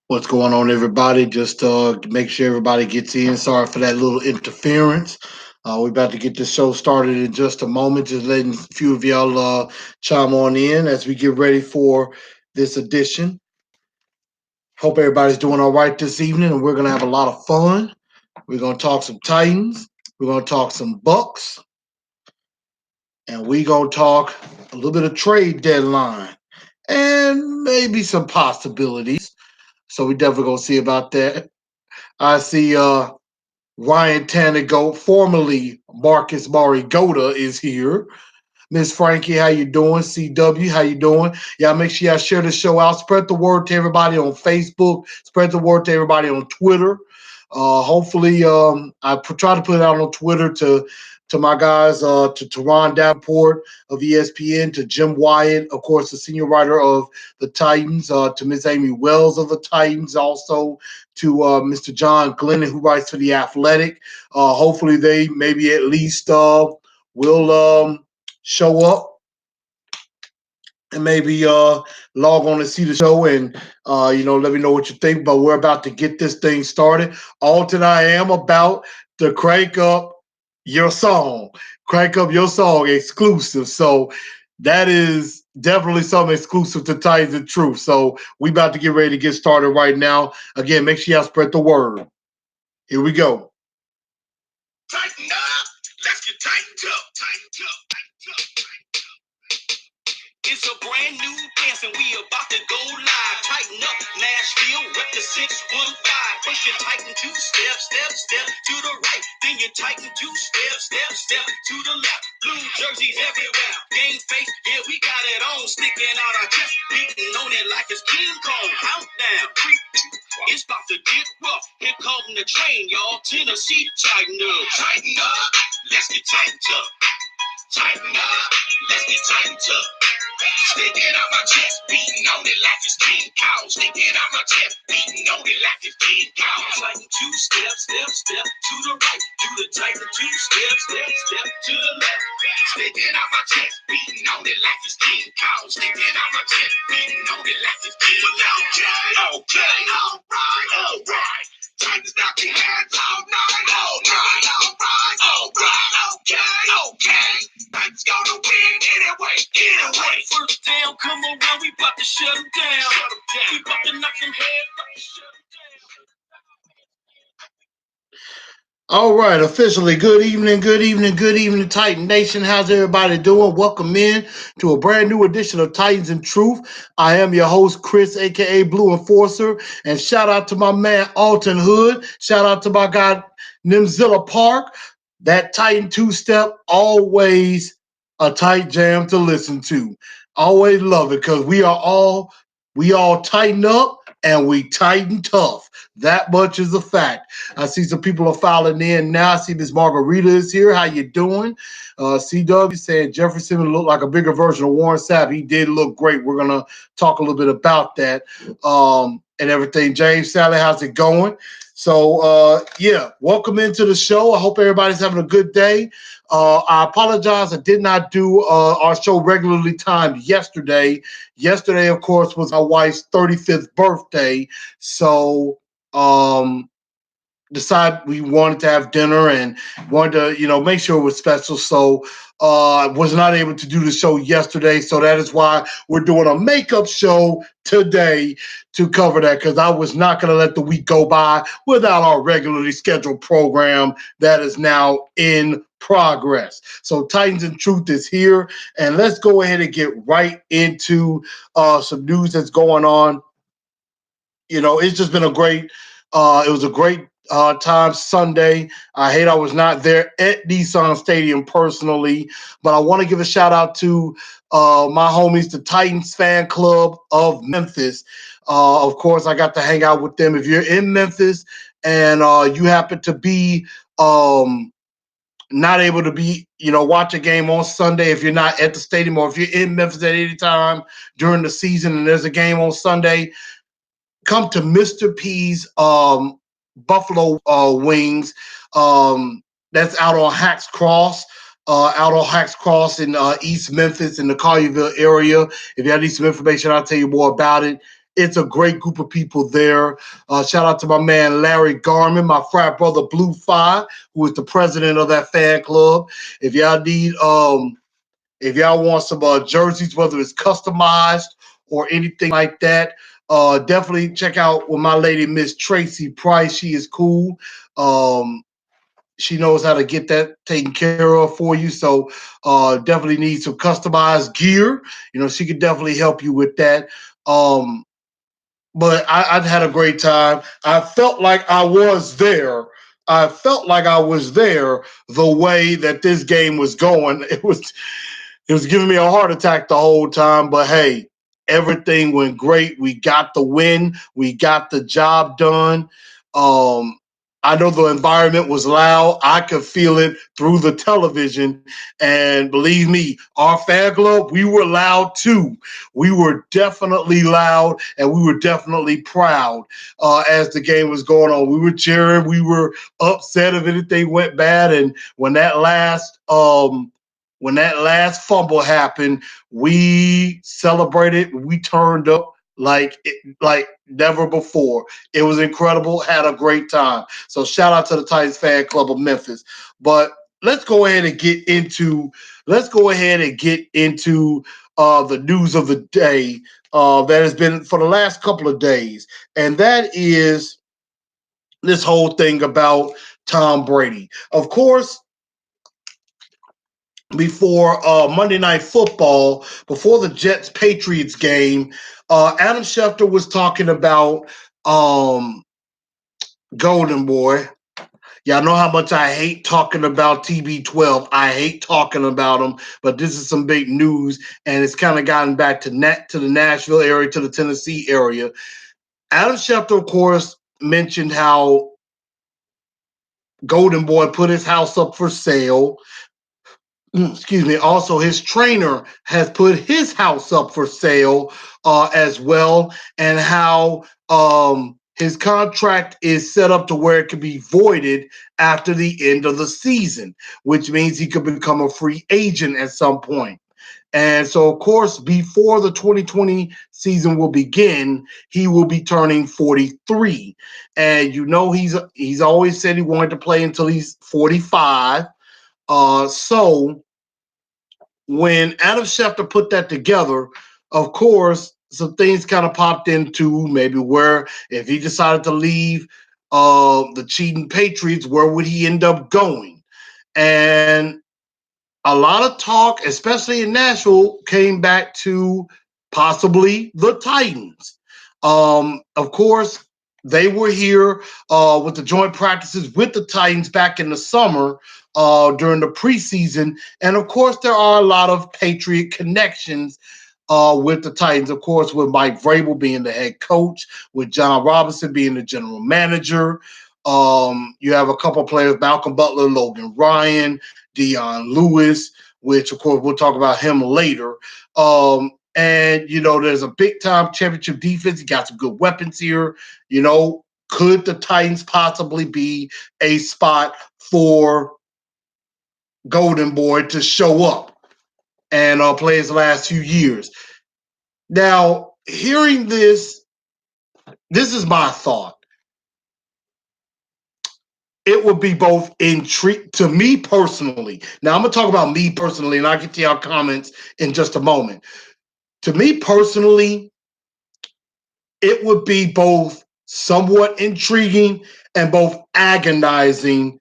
What's going on, everybody? Just make sure everybody gets in. Sorry for that little interference. We're about to get the show started in just a moment. Just letting a few of y'all chime on in as we get ready for this edition. Hope everybody's doing all right this evening, and we're gonna have a lot of fun. We're gonna talk some Titans. We're gonna talk some Bucs, and we're gonna talk a little bit of trade deadline and maybe some possibilities. So we definitely gonna see about that. I see Ryan Tannegoat, formerly Marcus Mariota, is here. Miss Frankie, how you doing? CW, how you doing? Y'all make sure y'all share the show out. Spread the word to everybody on Facebook. Spread the word to everybody on Twitter. Hopefully, try to put it out on Twitter to my guys, to Teron Davenport of ESPN, to Jim Wyatt, of course, the senior writer of the Titans, to Miss Amy Wells of the Titans, also to Mr. John Glennon, who writes for The Athletic. Hopefully, they maybe at least will show up and maybe log on to see the show and let me know what you think. But we're about to get this thing started. Alton, I am about to crank up your song exclusive. So that is definitely something exclusive to Titans and Truth. So we about to get ready to get started right now. Again, make sure y'all spread the word. Here we go. Tighten up. Let's get tightened up. Tightened up. It's a brand new dance and we about to go live. Tighten up, Nashville, rep the 615. First you tighten two steps, step to the right. Then you tighten two steps, step to the left. Blue jerseys everywhere, game face, yeah, we got it on. Sticking out our chest, beating on it like it's King Kong. Countdown, it's about to get rough. Here come the train, y'all. Tennessee, tighten up. Tighten up, let's get tightened up. Tighten up, let's get tightened up. Sticking out my chest, beating on it like it's King Kong. Sticking out my chest, beating on it like it's King Kong. Tighten two steps, step to the right. Do the tighten two steps, step to the left. Sticking out my chest, beating on it like it's King Kong. Sticking out my chest, beating on it like it's King Kong. Okay, alright. Titans got your hands all night, alright, okay. Titans gonna win anyway. First down, come around, we about to shut them down. We about to knock them heads. All right, officially, good evening, Titan Nation. How's everybody doing? Welcome in to a brand new edition of Titans and Truth. I am your host, Chris, aka Blue Enforcer, and shout out to my man Alton Hood. Shout out to my guy Nimzilla Park. That Titan two-step, always a tight jam to listen to. Always love it because we all tighten up and we tighten tough. That much is a fact. I see some people are filing in now. I see Miss Margarita is here. How you doing? CW saying Jefferson looked like a bigger version of Warren Sapp. He did look great. We're going to talk a little bit about that and everything. James Sally, how's it going? So, welcome into the show. I hope everybody's having a good day. I apologize. I did not do our show regularly timed yesterday. Yesterday, of course, was my wife's 35th birthday. So, decided we wanted to have dinner and wanted to, make sure it was special. So was not able to do the show yesterday. So that is why we're doing a makeup show today to cover that, because I was not going to let the week go by without our regularly scheduled program that is now in progress. So Titans and Truth is here, and let's go ahead and get right into some news that's going on. It's just been it was a great time Sunday. I hate I was not there at Nissan Stadium personally, but I want to give a shout out to my homies, the Titans fan club of Memphis. Of course, I got to hang out with them. If you're in Memphis and you happen to be not able to watch a game on Sunday, if you're not at the stadium, or if you're in Memphis at any time during the season and there's a game on Sunday, come to Mr. P's Buffalo Wings. That's out on Hacks Cross. In East Memphis in the Collierville area. If you need some information, I'll tell you more about it. It's a great group of people there. Shout out to my man Larry Garman, my frat brother Blue Fi, who is the president of that fan club. If y'all need if y'all want some jerseys, whether it's customized or anything like that, definitely check out with my lady Miss Tracy Price. She is cool. She knows how to get that taken care of for you. So definitely need some customized gear. She could definitely help you with that. But I'd had a great time. I felt like I was there. I felt like I was there the way that this game was going. It was giving me a heart attack the whole time, but hey, everything went great. We got the win. We got the job done. Um, I know the environment was loud. I could feel it through the television. And believe me, our fan club, we were loud too. We were definitely loud and we were definitely proud as the game was going on. We were cheering. We were upset if anything went bad. And when that last fumble happened, we celebrated. We turned up like never before. It was incredible. Had a great time. So shout out to the Titans fan club of Memphis. But let's go ahead and get into the news of the day that has been for the last couple of days, and that is this whole thing about Tom Brady. Of course, before Monday Night Football, before the Jets Patriots game, Adam Schefter was talking about Golden Boy. Y'all know how much I hate talking about TB12. I hate talking about him, but this is some big news, and it's kind of gotten back to the Nashville area, to the Tennessee area. Adam Schefter, of course, mentioned how Golden Boy put his house up for sale. Excuse me. Also, his trainer has put his house up for sale as well, and how his contract is set up to where it could be voided after the end of the season, which means he could become a free agent at some point. And so, of course, before the 2020 season will begin, he will be turning 43. And he's always said he wanted to play until he's 45. So when Adam Schefter put that together, of course, some things kind of popped into maybe where if he decided to leave the cheating Patriots, where would he end up going? And a lot of talk, especially in Nashville, came back to possibly the Titans. Of course, they were here with the joint practices with the Titans back in the summer during the preseason. And of course, there are a lot of Patriot connections with the Titans, of course, with Mike Vrabel being the head coach, with John Robinson being the general manager. You have a couple of players, Malcolm Butler, Logan Ryan, Dion Lewis, which, of course, we'll talk about him later. And, there's a big-time championship defense. You got some good weapons here. Could the Titans possibly be a spot for Golden Boy to show up and play his last few years? Now, hearing this is my thought. It would be both intriguing to me personally. Now, I'm going to talk about me personally, and I'll get to y'all comments in just a moment. To me personally, it would be both somewhat intriguing and both agonizingly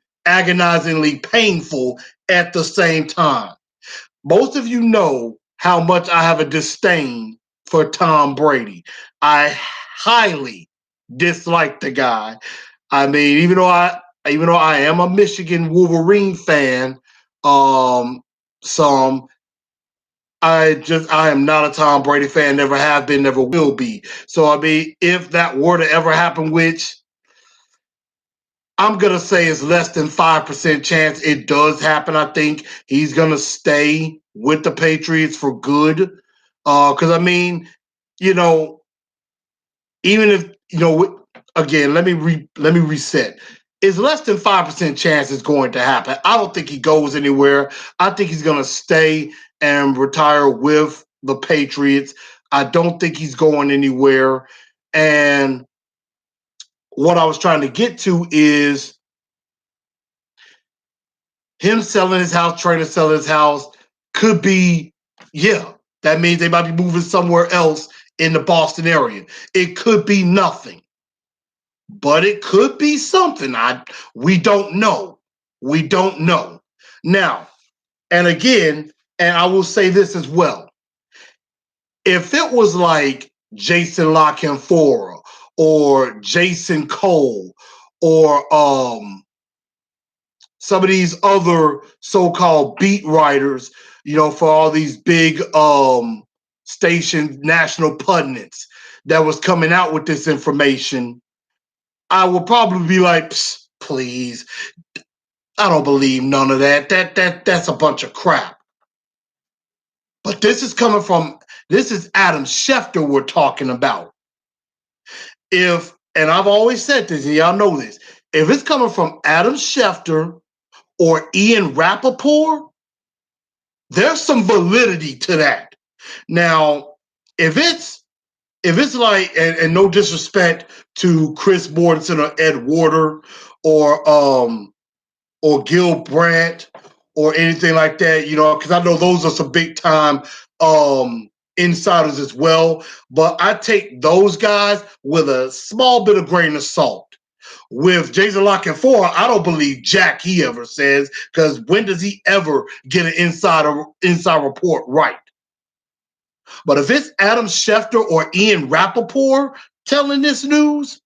painful at the same time. Most of you know how much I have a disdain for Tom Brady. I highly dislike the guy. I mean, even though I am a Michigan Wolverine fan, some I am not a Tom Brady fan, never have been, never will be. So I mean, if that were to ever happen, which I'm gonna say is less than 5% chance it does happen, I think he's gonna stay with the Patriots for good. Because I mean, you know, even if again, let me reset. It's less than 5% chance it's going to happen. I don't think he goes anywhere. I think he's going to stay and retire with the Patriots. I don't think he's going anywhere. And what I was trying to get to is him selling his house, Trainer selling his house could be, yeah, that means they might be moving somewhere else in the Boston area. It could be nothing, but it could be something. We don't know. We don't know. Now, and again, and I will say this as well. If it was like Jason LaCanfora or Jason Cole or some of these other so-called beat writers, for all these big station national pundits that was coming out with this information, I would probably be like, please, I don't believe none of that. That's a bunch of crap. But this is Adam Schefter we're talking about. And I've always said this, and y'all know this, if it's coming from Adam Schefter or Ian Rappaport, there's some validity to that. Now, if it's like, and no disrespect to Chris Mortensen or Ed Warder or Gil Brandt or anything like that, because I know those are some big time insiders as well. But I take those guys with a small bit of grain of salt. With Jason LaCanfora, I don't believe jack he ever says, because when does he ever get an inside report right? But if it's Adam Schefter or Ian Rappaport telling this news,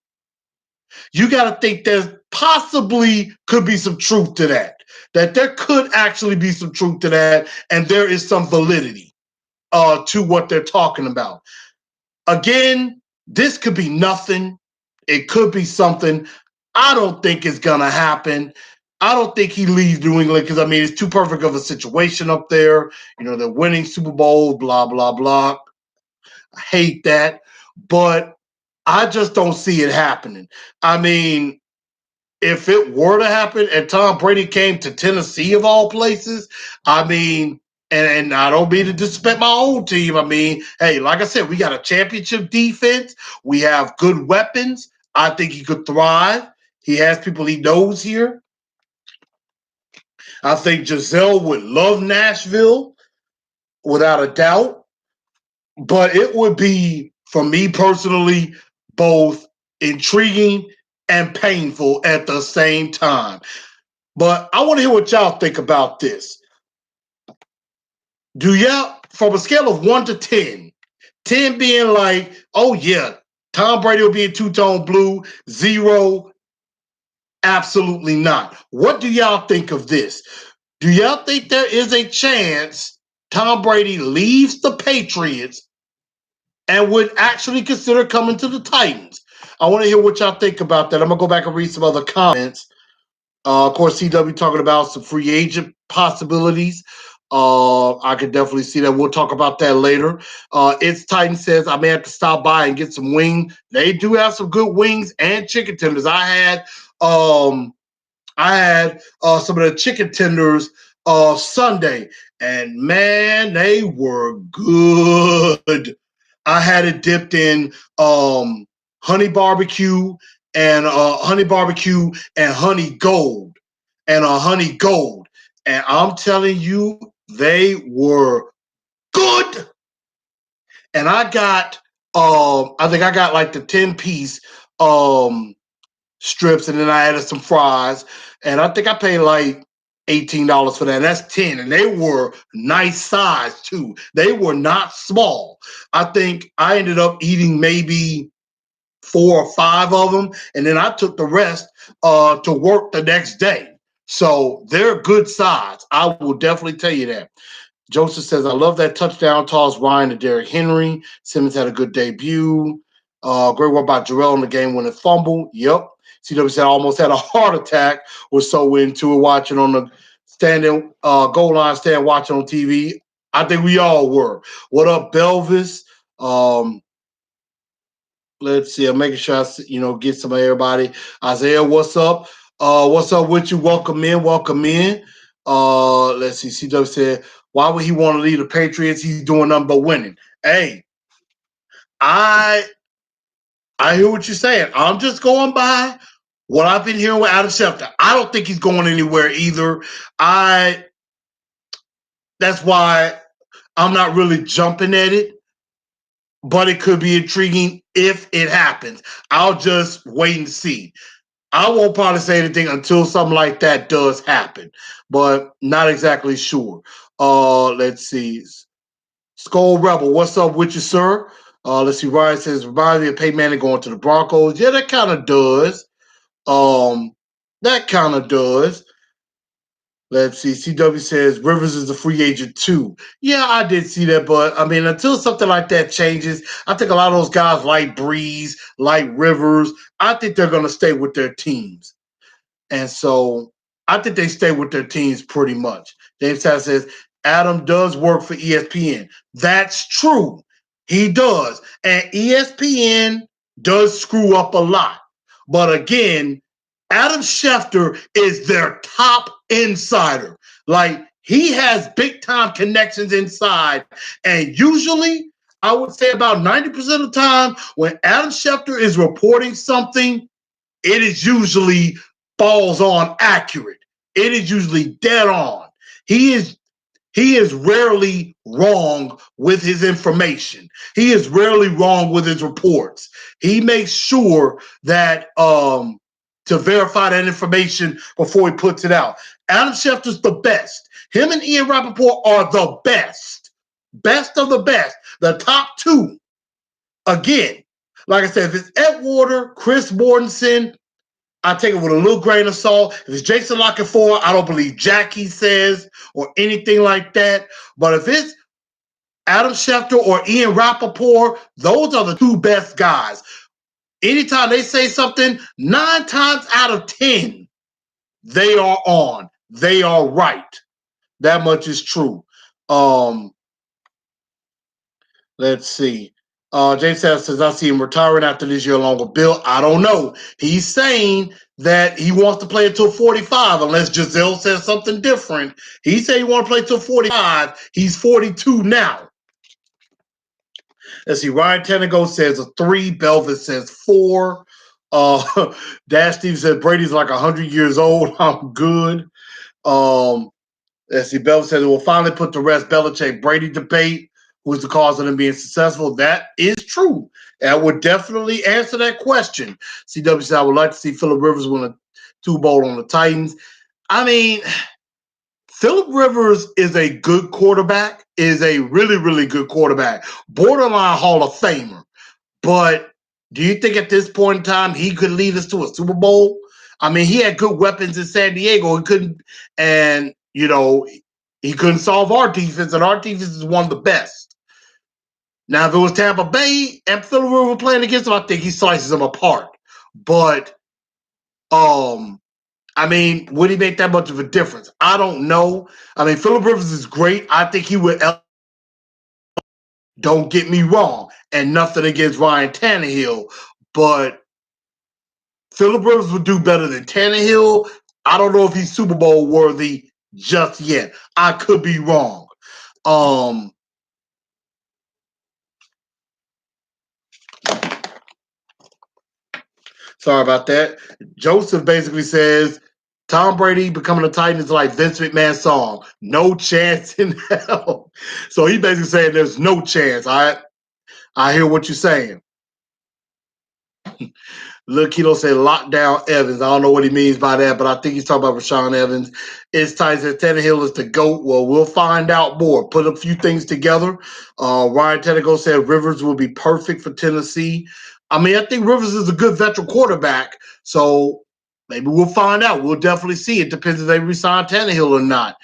you got to think there possibly could be some truth to that. That there could actually be some truth to that, and there is some validity to what they're talking about. Again, this could be nothing. It could be something. I don't think it's going to happen. I don't think he leaves New England because, it's too perfect of a situation up there. They're winning Super Bowl, blah, blah, blah. I hate that. But I just don't see it happening. If it were to happen and Tom Brady came to Tennessee of all places, and I don't mean to disrespect my own team. Hey, like I said, we got a championship defense. We have good weapons. I think he could thrive. He has people he knows here. I think Giselle would love Nashville, without a doubt. But it would be, for me personally, both intriguing and painful at the same time. But I want to hear what y'all think about this. Do y'all, from a scale of 1 to 10, 10 being like, oh yeah, Tom Brady will be in two-tone blue, 0, absolutely not. What do y'all think of this? Do y'all think there is a chance Tom Brady leaves the Patriots and would actually consider coming to the Titans? I want to hear what y'all think about that. I'm going to go back and read some other comments. Of course, CW talking about some free agent possibilities. I could definitely see that. We'll talk about that later. It's Titan says I may have to stop by and get some wings. They do have some good wings and chicken tenders. I had some of the chicken tenders Sunday, and man, they were good. I had it dipped in honey barbecue and honey gold and I'm telling you, they were good. And I got I think I got like the 10-piece strips, and then I added some fries, and I think I paid like $18 for that. And that's 10, and they were nice size too. They were not small. I think I ended up eating maybe 4 or 5 of them, and then I took the rest to work the next day. So they're good size. I will definitely tell you that. Joseph says, I love that touchdown toss, Ryan to Derrick Henry. Simmons had a good debut. Great work by Jarrell in the game-winning fumble. Yep. CW said, I almost had a heart attack. Was so into it, watching on the standing goal line stand, watching on TV. I think we all were. What up, Belvis? Let's see. I'm making sure I get some of everybody. Isaiah, what's up? What's up with you? Welcome in. Welcome in. Let's see. CW said, why would he want to leave the Patriots? He's doing nothing but winning. Hey, I hear what you're saying. I'm just going by what I've been hearing with Adam Schefter. I don't think he's going anywhere either. That's why I'm not really jumping at it, but it could be intriguing if it happens. I'll just wait and see. I won't probably say anything until something like that does happen, but not exactly sure. Let's see. Skull Rebel, what's up with you, sir? Let's see. Ryan says, reminds me of Peyton Manning going to the Broncos. Yeah, that kind of does. Um, that kind of does. Let's see. CW says Rivers is a free agent too. Yeah, I did see that, but I mean, until something like that changes, I think a lot of those guys like Breeze, like Rivers, I think they're going to stay with their teams. And so I think they stay with their teams pretty much. James Todd says Adam does work for ESPN. That's true. He does. And ESPN does screw up a lot. But again, Adam Schefter is their top insider. Like, he has big time connections inside. And usually, I would say about 90% of the time, when Adam Schefter is reporting something, it is usually falls on accurate. It is usually dead on. He is rarely wrong with his information. He is rarely wrong with his reports. He makes sure that to verify that information before he puts it out. Adam Schefter's the best. Him and Ian Rappaport are the best. Best of the best. The top two. Again, like I said, if it's Ed Warder, Chris Mortensen, I take it with a little grain of salt. If it's Jason Lockenford, I don't believe Jackie says or anything like that. But if it's Adam Schefter or Ian Rappaport, those are the two best guys. Anytime they say something, 9 times out of 10, they are on. They are right. That much is true. Let's see. James says, I see him retiring after this year along with Bill. I don't know. He's saying that he wants to play until 45, unless Giselle says something different. He said he wants to play until 45. He's 42 now. Let's see. Ryan Tenego says a 3. Belvis says 4. Dash Steve said Brady's like 100 years old. I'm good. Let's see. Belvis says we'll finally put to rest Belichick Brady debate. Who's the cause of them being successful? That is true. That would definitely answer that question. CW said, I would like to see Phillip Rivers win a 2 Bowl on the Titans. I mean, Phillip Rivers is a good quarterback, is a really, really good quarterback. Borderline Hall of Famer. But do you think at this point in time he could lead us to a Super Bowl? I mean, he had good weapons in San Diego. He couldn't, and, he couldn't solve our defense, and our defense is one of the best. Now, if it was Tampa Bay and Phillip Rivers were playing against them, I think he slices them apart. But, I mean, would he make that much of a difference? I don't know. I mean, Phillip Rivers is great. I think he would. Don't get me wrong, and nothing against Ryan Tannehill, but Phillip Rivers would do better than Tannehill. I don't know if he's Super Bowl worthy just yet. I could be wrong. Sorry about that. Joseph basically says Tom Brady becoming a Titan is like Vince McMahon's song, "No Chance in Hell." So he basically saying there's no chance. I hear what you're saying. Lil Keto said lockdown Evans. I don't know what he means by that, but I think he's talking about Rashawn Evans. It's Titan says Tannehill is the GOAT. Well, we'll find out more. Put a few things together. Ryan Tannehill said Rivers will be perfect for Tennessee. I mean, I think Rivers is a good veteran quarterback, so maybe we'll find out. We'll definitely see. It depends if they resign Tannehill or not.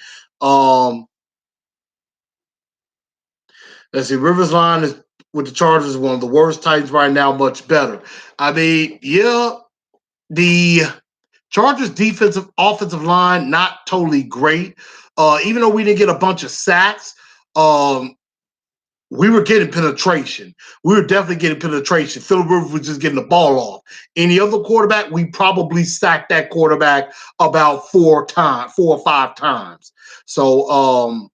Let's see. Rivers line is with the Chargers is one of the worst Titans right now. Much better. I mean, yeah, the Chargers defensive offensive line not totally great. Even though we didn't get a bunch of sacks, we were getting penetration. We were definitely getting penetration. Phillip Rivers was just getting the ball off. Any other quarterback, we probably sacked that quarterback about 4 or 5 times. So,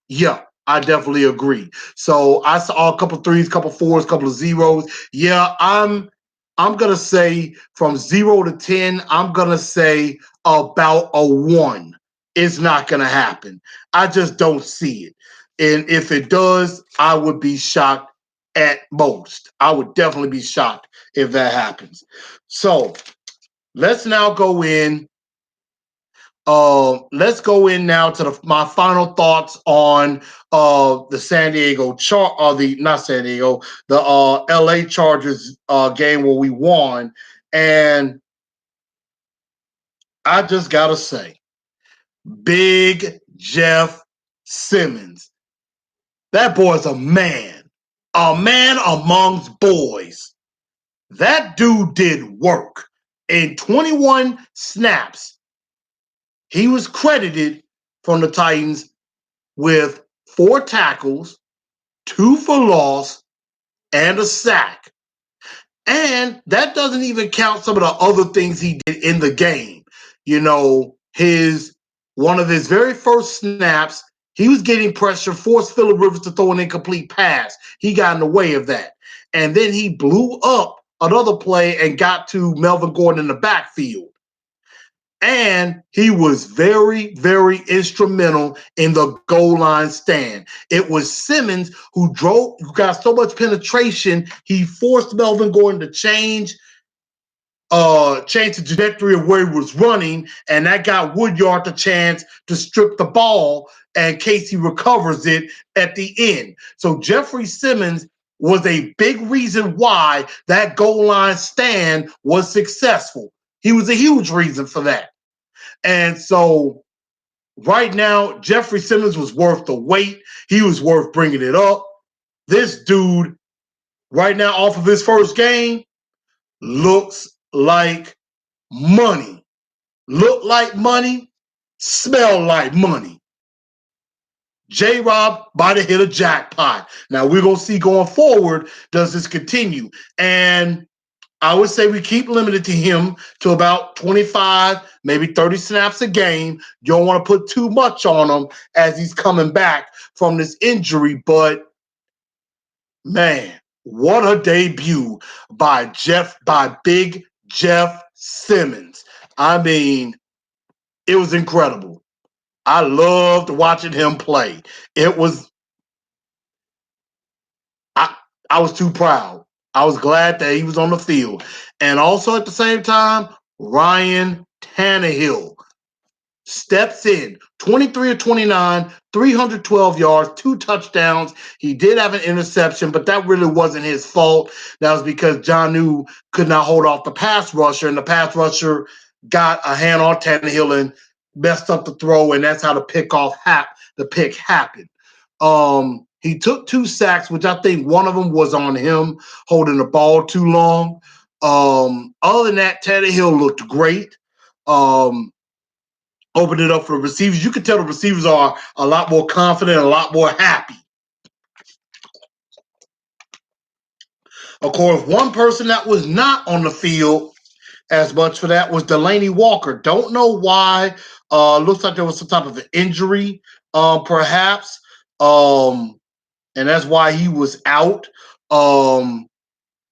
yeah. I definitely agree. So I saw a couple threes, couple fours, couple of zeros. Yeah, I'm gonna say from 0 to 10, I'm gonna say about a 1. It's not gonna happen. I just don't see it. And if it does, I would be shocked at most. I would definitely be shocked if that happens. So let's now go in. Let's go in now to my final thoughts on the San Diego the not San Diego, the LA Chargers game where we won. And I just gotta say, Big Jeff Simmons, that boy's a man amongst boys. That dude did work. In 21 snaps, he was credited from the Titans with 4 tackles, 2 for loss, and a sack. And that doesn't even count some of the other things he did in the game. You know, one of his very first snaps, he was getting pressure, forced Phillip Rivers to throw an incomplete pass. He got in the way of that. And then he blew up another play and got to Melvin Gordon in the backfield. And he was very, very instrumental in the goal line stand. It was Simmons who got so much penetration, he forced Melvin Gordon to change the trajectory of where he was running, and that got Woodyard the chance to strip the ball in case he recovers it at the end. So Jeffrey Simmons was a big reason why that goal line stand was successful. He was a huge reason for that. And so right now, Jeffrey Simmons was worth the wait. He was worth bringing it up. This dude, right now, off of his first game, looks like money. Look like money, smell like money. J-Rob might have hit a jackpot. Now, we're going to see going forward, does this continue? And I would say we keep limited to him to about 25, maybe 30 snaps a game. You don't want to put too much on him as he's coming back from this injury. But man, what a debut by Big Jeff Simmons. I mean, it was incredible. I loved watching him play. It was I I was too proud. I was glad that he was on the field. And also at the same time, Ryan Tannehill steps in 23 of 29, 312 yards, 2 touchdowns. He did have an interception, but that really wasn't his fault. That was because Jonnu could not hold off the pass rusher, and the pass rusher got a hand on Tannehill and messed up the throw, and that's how the pick happened. He took 2 sacks, which I think one of them was on him holding the ball too long. Other than that, Tannehill looked great. Opened it up for the receivers. You could tell the receivers are a lot more confident, a lot more happy. Of course, one person that was not on the field as much for that was Delaney Walker. Don't know why. Looks like there was some type of an injury, perhaps. And that's why he was out. And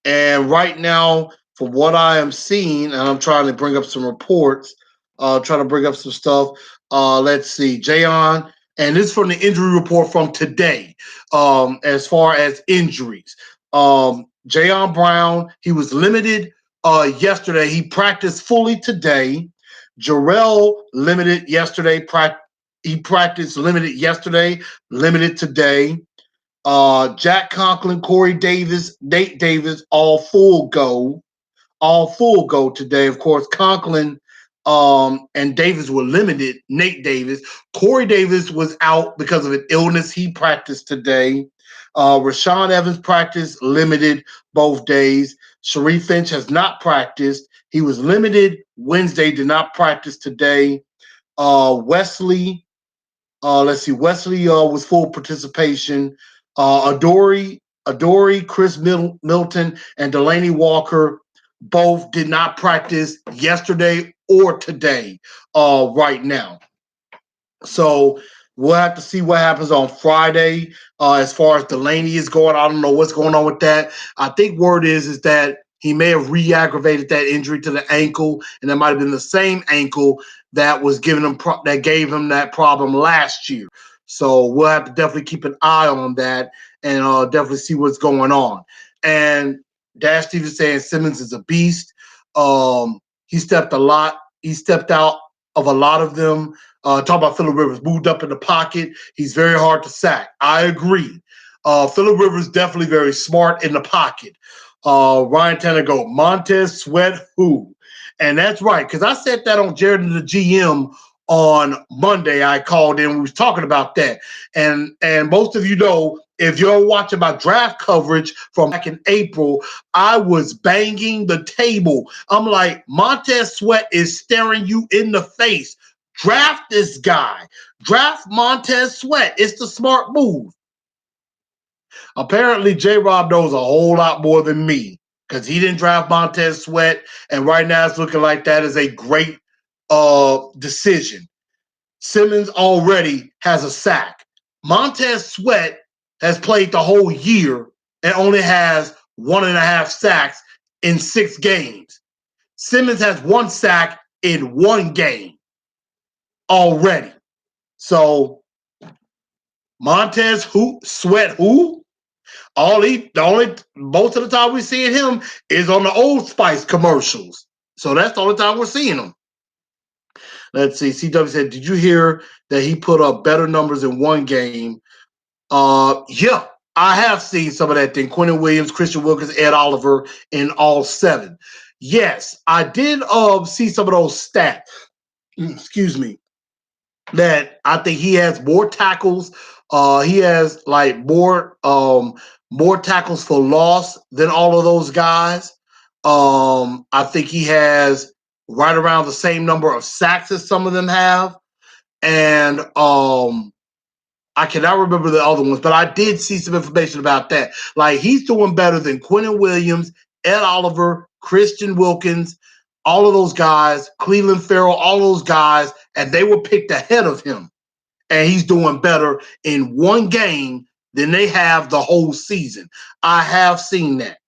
right now, from what I am seeing, and I'm trying to bring up some reports, trying to bring up some stuff. Let's see, Jayon, and this is from the injury report from today. As far as injuries, Jayon Brown, he was limited yesterday. He practiced fully today. Jarrell limited yesterday. He practiced limited yesterday, limited today. Jack Conklin, Corey Davis, Nate Davis, all full go today. Of course, Conklin and Davis were limited. Nate Davis, Corey Davis was out because of an illness. He practiced today. Rashawn Evans practiced limited both days. Sharif Finch has not practiced. He was limited Wednesday, did not practice today. Wesley was full participation. Adoree, Chris Milton, and Delaney Walker both did not practice yesterday or today right now. So We'll have to see what happens on Friday as far as Delaney is going. I don't know what's going on with that. I think word is that he may have re-aggravated that injury to the ankle, and that might have been the same ankle that was giving him that gave him that problem last year. So we'll have to definitely keep an eye on that and definitely see what's going on. And Dash Stevens saying Simmons is a beast. He stepped a lot. He stepped out of a lot of them. Talk about Phillip Rivers, moved up in the pocket. He's very hard to sack. I agree. Phillip Rivers definitely very smart in the pocket. Ryan Tanner go, Montez Sweat who? And that's right, because I said that on Jared and the GM on Monday. I called in, we was talking about that. And most of you know, if you're watching my draft coverage from back in April, I was banging the table. I'm like, Montez Sweat is staring you in the face. Draft this guy. Draft Montez Sweat. It's the smart move. Apparently, J Rob knows a whole lot more than me because he didn't draft Montez Sweat. And right now it's looking like that is a great decision. Simmons already has a sack. Montez Sweat has played the whole year and only has 1.5 sacks in 6 games. Simmons has 1 sack in 1 game already. So Montez Sweat the only most of the time we see him is on the Old Spice commercials. So that's the only time we're seeing him. Let's see. CW said, did you hear that he put up better numbers in 1 game? Yeah, I have seen some of that thing. Quentin Williams, Christian Wilkins, Ed Oliver in all 7. Yes, I did see some of those stats. Excuse me. That I think he has more tackles. He has like more tackles for loss than all of those guys. I think he has right around the same number of sacks as some of them have. And I cannot remember the other ones, but I did see some information about that. Like he's doing better than Quentin Williams, Ed Oliver, Christian Wilkins, all of those guys, Cleveland Farrell, all those guys, and they were picked ahead of him. And he's doing better in 1 game than they have the whole season. I have seen that.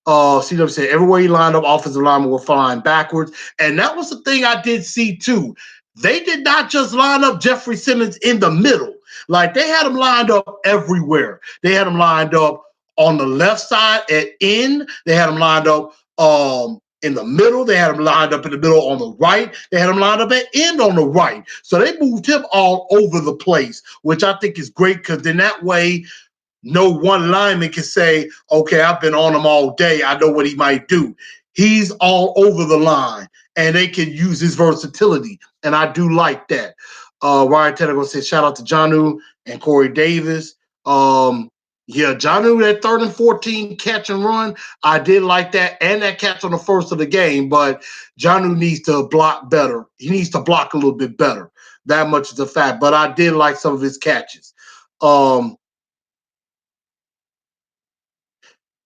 CW said everywhere he lined up, offensive linemen were flying backwards. And that was the thing I did see too. They did not just line up Jeffrey Simmons in the middle. Like they had him lined up everywhere. They had him lined up on the left side at end. They had him lined up in the middle. They had him lined up in the middle on the right. They had him lined up at end on the right. So they moved him all over the place, which I think is great because then that way no one lineman can say, okay, I've been on him all day. I know what he might do. He's all over the line, and they can use his versatility, and I do like that. Ryan Tedder said, shout out to Jonnu and Corey Davis. Yeah, Jonnu, that 3rd and 14 catch and run, I did like that, and that catch on the first of the game, but Jonnu needs to block better. He needs to block a little bit better. That much is a fact, but I did like some of his catches.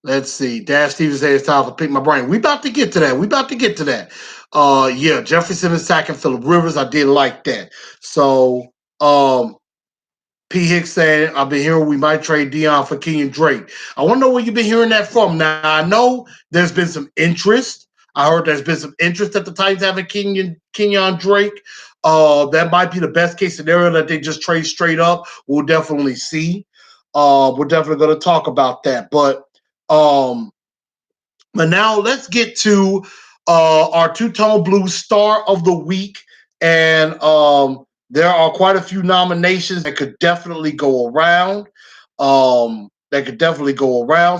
Let's see. Dash Stevens says it's time to pick my brain. We about to get to that. Yeah, Jefferson attacking Phillip Rivers. I did like that. So, P. Hicks saying, I've been hearing we might trade Dion for Kenyon Drake. I want to know where you've been hearing that from. Now, I know there's been some interest. I heard there's been some interest at the Titans having Kenyon Drake. That might be the best case scenario that they just trade straight up. We'll definitely see. We're definitely going to talk about that. Um, but now let's get to our two-tone blue star of the week. And there are quite a few nominations that could definitely go around.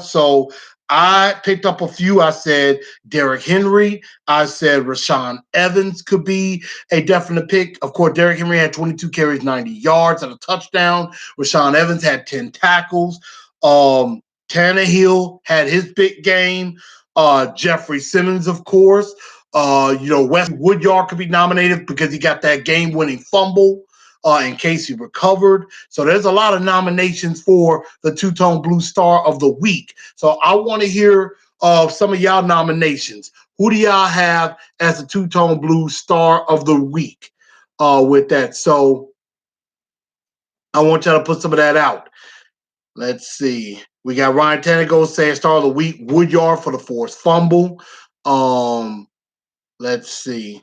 So I picked up a few. I said Derrick Henry. I said Rashaan Evans could be a definite pick. Of course, Derrick Henry had 22 carries, 90 yards, and a touchdown. Rashaan Evans had 10 tackles. Tannehill had his big game. Jeffrey Simmons, of course. Wesley Woodyard could be nominated because he got that game-winning fumble in case he recovered. So there's a lot of nominations for the two-tone blue star of the week. So I want to hear some of y'all nominations. Who do y'all have as the two-tone blue star of the week with that? So I want y'all to put some of that out. Let's see. We got Ryan Tannehill saying star of the week, Woodyard for the forced fumble. Let's see.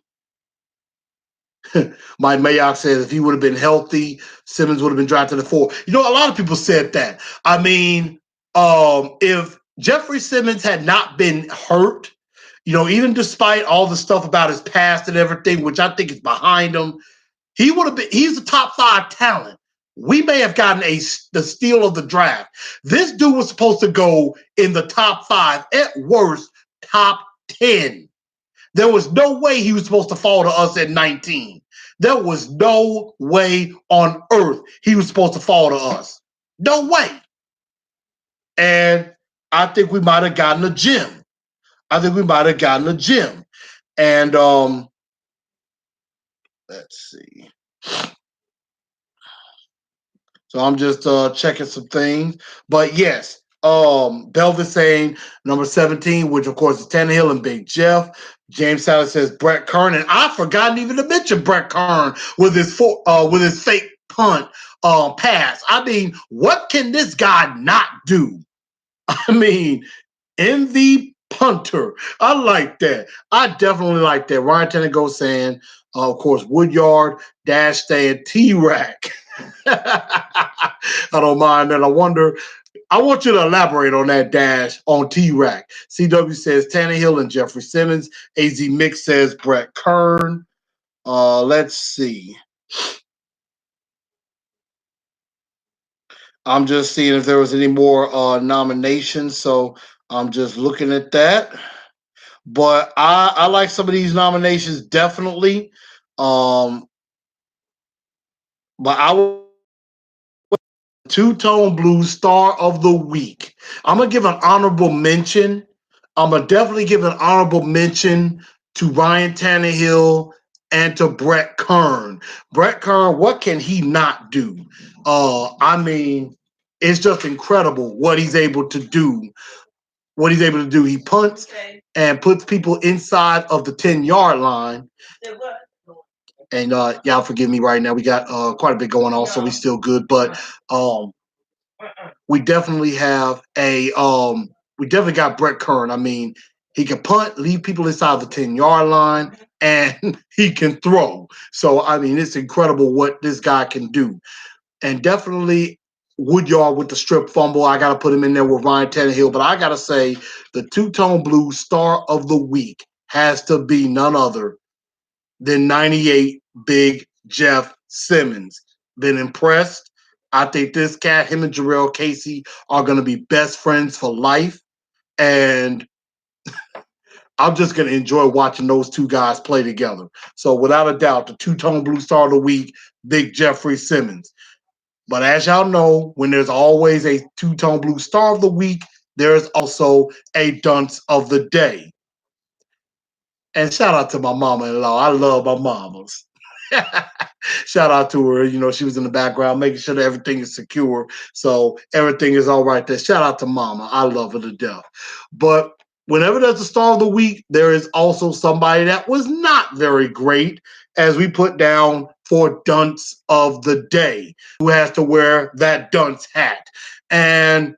Mike Mayock says if he would have been healthy, Simmons would have been drafted at 4. You know, a lot of people said that. I mean, if Jeffrey Simmons had not been hurt, you know, even despite all the stuff about his past and everything, which I think is behind him, he would have been. He's a top 5 talent. We may have gotten the steal of the draft. This dude was supposed to go in the top 5, at worst, top 10. There was no way he was supposed to fall to us at 19. There was no way on earth he was supposed to fall to us. No way. And I think we might have gotten a gem. I think we might have gotten a gem. And let's see. So I'm just checking some things. But yes, Belvis saying number 17, which of course is Tannehill and Big Jeff. James Sally says Brett Kern, and I've forgotten even to mention Brett Kern with his fake punt pass. I mean, what can this guy not do? I mean, MV punter. I like that. I definitely like that. Ryan Tannehill saying, of course, Woodyard, Dash saying T-Rack. I don't mind that. I want you to elaborate on that, Dash, on T-Rack. CW says Tannehill and Jeffrey Simmons. AZ Mix says Brett Kern. Let's see. I'm just seeing if there was any more nominations, so I'm just looking at that. But I like some of these nominations, definitely. But I will Two-Tone Blues Star of the Week. I'm going to give an honorable mention. I'm going to definitely give an honorable mention to Ryan Tannehill and to Brett Kern. Brett Kern, what can he not do? I mean, it's just incredible what he's able to do. What he's able to do. He punts and puts people inside of the 10-yard line. And y'all forgive me right now. We got quite a bit going on, so we still good. But we definitely have we definitely got Brett Kern. I mean, he can punt, leave people inside the 10-yard line, and he can throw. So I mean, it's incredible what this guy can do. And definitely Woodyard with the strip fumble. I gotta put him in there with Ryan Tannehill. But I gotta say the Two-Tone Blues Star of the Week has to be none other than 98 Big Jeff Simmons. Been impressed. I think this cat, him and Jarrell Casey, are going to be best friends for life. And I'm just going to enjoy watching those two guys play together. So without a doubt, the Two-Tone Blue Star of the Week, Big Jeffrey Simmons. But as y'all know, when there's always a Two-Tone Blue Star of the Week, there's also a Dunce of the Day. And shout out to my mama-in-law. I love my mamas. Shout out to her. You know, she was in the background making sure that everything is secure. So everything is all right there. Shout out to mama. I love her to death. But whenever there's a star of the week, there is also somebody that was not very great, as we put down for Dunce of the Day, who has to wear that dunce hat. And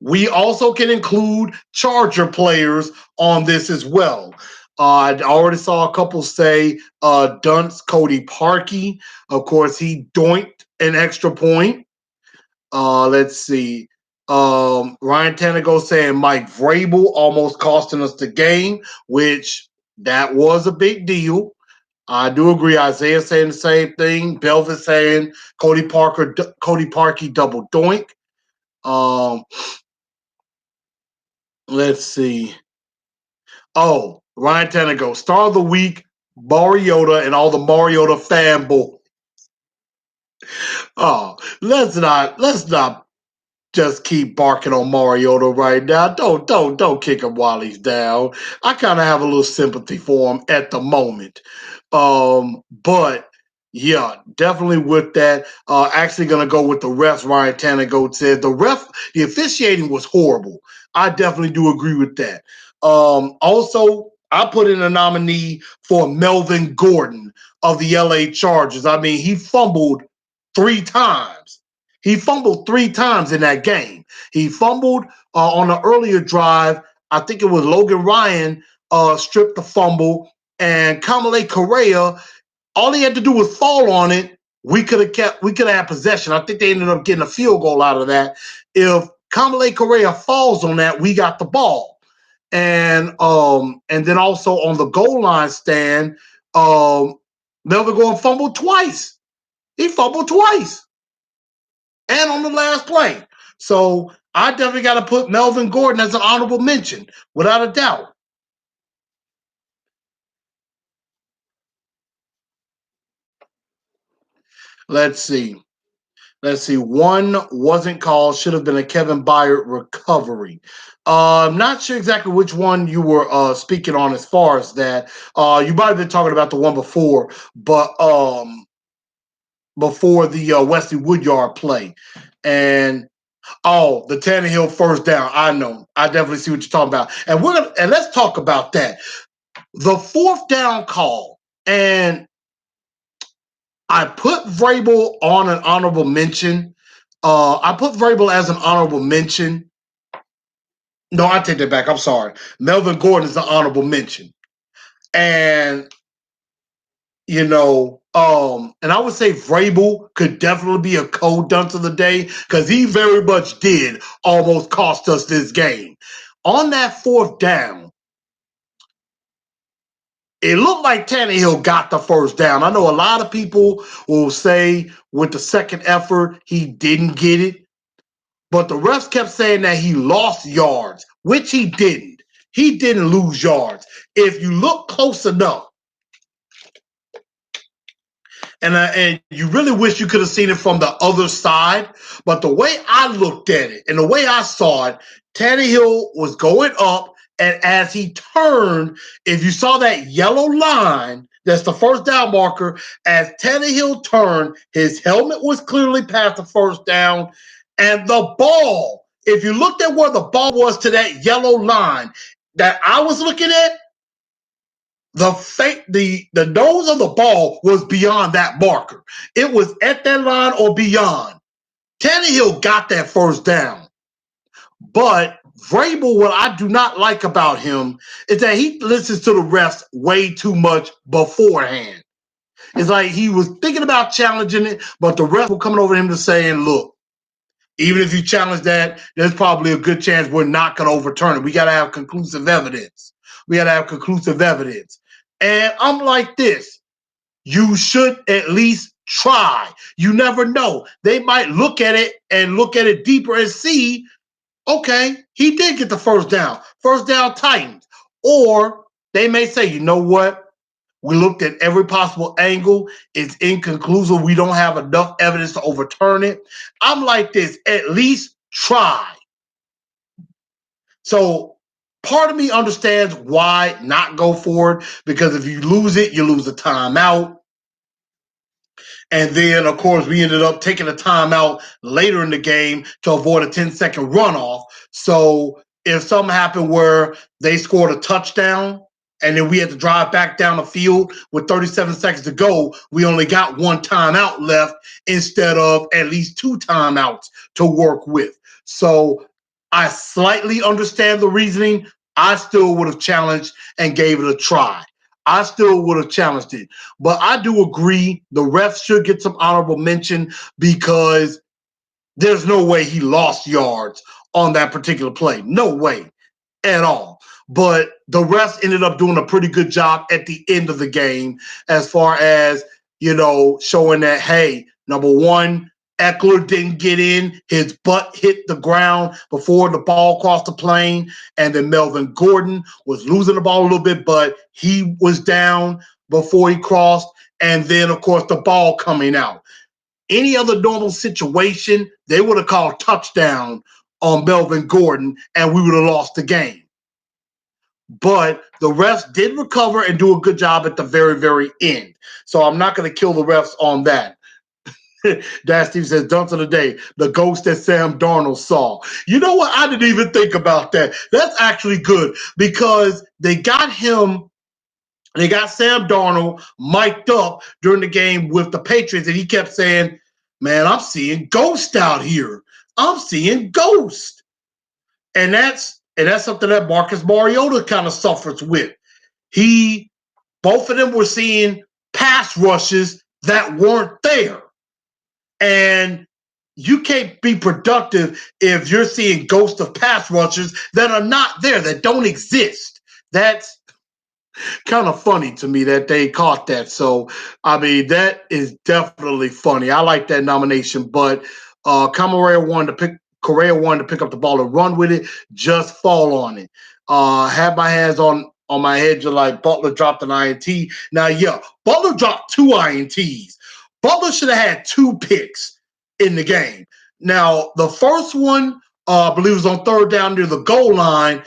we also can include Charger players on this as well. I already saw a couple say Dunce Cody Parkey. Of course, he doinked an extra point. Let's see. Ryan Tannehill saying Mike Vrabel almost costing us the game, which that was a big deal. I do agree. Isaiah saying the same thing. Belvis saying Cody Parkey double doink. Um, let's see. Oh, Ryan Tannehill, star of the week, Mariota, and all the Mariota fanboys. Oh, let's not just keep barking on Mariota right now. Don't kick him while he's down. I kind of have a little sympathy for him at the moment. But yeah, definitely with that. Actually gonna go with the refs. Ryan Tannehill said the officiating was horrible. I definitely do agree with that. Also, I put in a nominee for Melvin Gordon of the LA Chargers. I mean, he fumbled three times. He fumbled three times in that game. He fumbled on an earlier drive. I think it was Logan Ryan stripped the fumble, and Kamale Correa, all he had to do was fall on it. We could have had possession. I think they ended up getting a field goal out of that. If Kamale Correa falls on that, we got the ball. And then also on the goal line stand, Melvin Gordon fumbled twice. He fumbled twice. And on the last play. So I definitely got to put Melvin Gordon as an honorable mention, without a doubt. Let's see. One wasn't called, should have been a Kevin Byard recovery. I'm not sure exactly which one you were speaking on as far as that. You might have been talking about the one before, but before the Wesley Woodyard play. And the Tannehill first down. I know. I definitely see what you're talking about. And let's talk about that. The fourth down call. And I put Vrabel on an honorable mention. I put Vrabel as an honorable mention. No, I take that back. I'm sorry. Melvin Gordon is the honorable mention. And and I would say Vrabel could definitely be a cold dunce of the day because he very much did almost cost us this game. On that fourth down, it looked like Tannehill got the first down. I know a lot of people will say with the second effort, he didn't get it. But the refs kept saying that he lost yards, which he didn't. He didn't lose yards. If you look close enough, and you really wish you could have seen it from the other side, but the way I looked at it and the way I saw it, Tannehill was going up, and as he turned, if you saw that yellow line, that's the first down marker, as Tannehill turned, his helmet was clearly past the first down, and the ball, if you looked at where the ball was to that yellow line that I was looking at, the nose of the ball was beyond that marker. It was at that line or beyond. Tannehill got that first down. But Vrabel, what I do not like about him is that he listens to the refs way too much beforehand. It's like he was thinking about challenging it, but the refs were coming over him to saying, look, even if you challenge that, there's probably a good chance we're not going to overturn it. We got to have conclusive evidence. And I'm like this. You should at least try. You never know. They might look at it deeper and see, okay, he did get the first down. First down Titans. Or they may say, you know what? We looked at every possible angle. It's inconclusive. We don't have enough evidence to overturn it. I'm like this, at least try. So part of me understands why not go for it, because if you lose it, you lose a timeout. And then, of course, we ended up taking a timeout later in the game to avoid a 10-second runoff. So if something happened where they scored a touchdown and then we had to drive back down the field with 37 seconds to go, we only got one timeout left instead of at least two timeouts to work with. So I slightly understand the reasoning. I still would have challenged and gave it a try. I still would have challenged it. But I do agree the refs should get some honorable mention because there's no way he lost yards on that particular play. No way at all. But the refs ended up doing a pretty good job at the end of the game as far as, showing that, hey, number one, Eckler didn't get in. His butt hit the ground before the ball crossed the plane. And then Melvin Gordon was losing the ball a little bit, but he was down before he crossed. And then, of course, the ball coming out. Any other normal situation, they would have called touchdown on Melvin Gordon, and we would have lost the game. But the refs did recover and do a good job at the very, very end. So I'm not going to kill the refs on that. Dad Steve says, Dunce of the day, the ghost that Sam Darnold saw. You know what? I didn't even think about that. That's actually good because they got Sam Darnold mic'd up during the game with the Patriots, and he kept saying, man, I'm seeing ghost out here. I'm seeing ghost. And that's something that Marcus Mariota kind of suffers with. Both of them were seeing pass rushes that weren't there. And you can't be productive if you're seeing ghosts of pass rushers that are not there, that don't exist. That's kind of funny to me that they caught that. So, I mean, that is definitely funny. I like that nomination, but Correa wanted to pick up the ball and run with it, just fall on it. Had my hands on my head, just like Butler dropped an INT. Now, yeah, Butler dropped 2 INTs. Butler should have had 2 picks in the game. Now, the first one, I believe, was on third down near the goal line,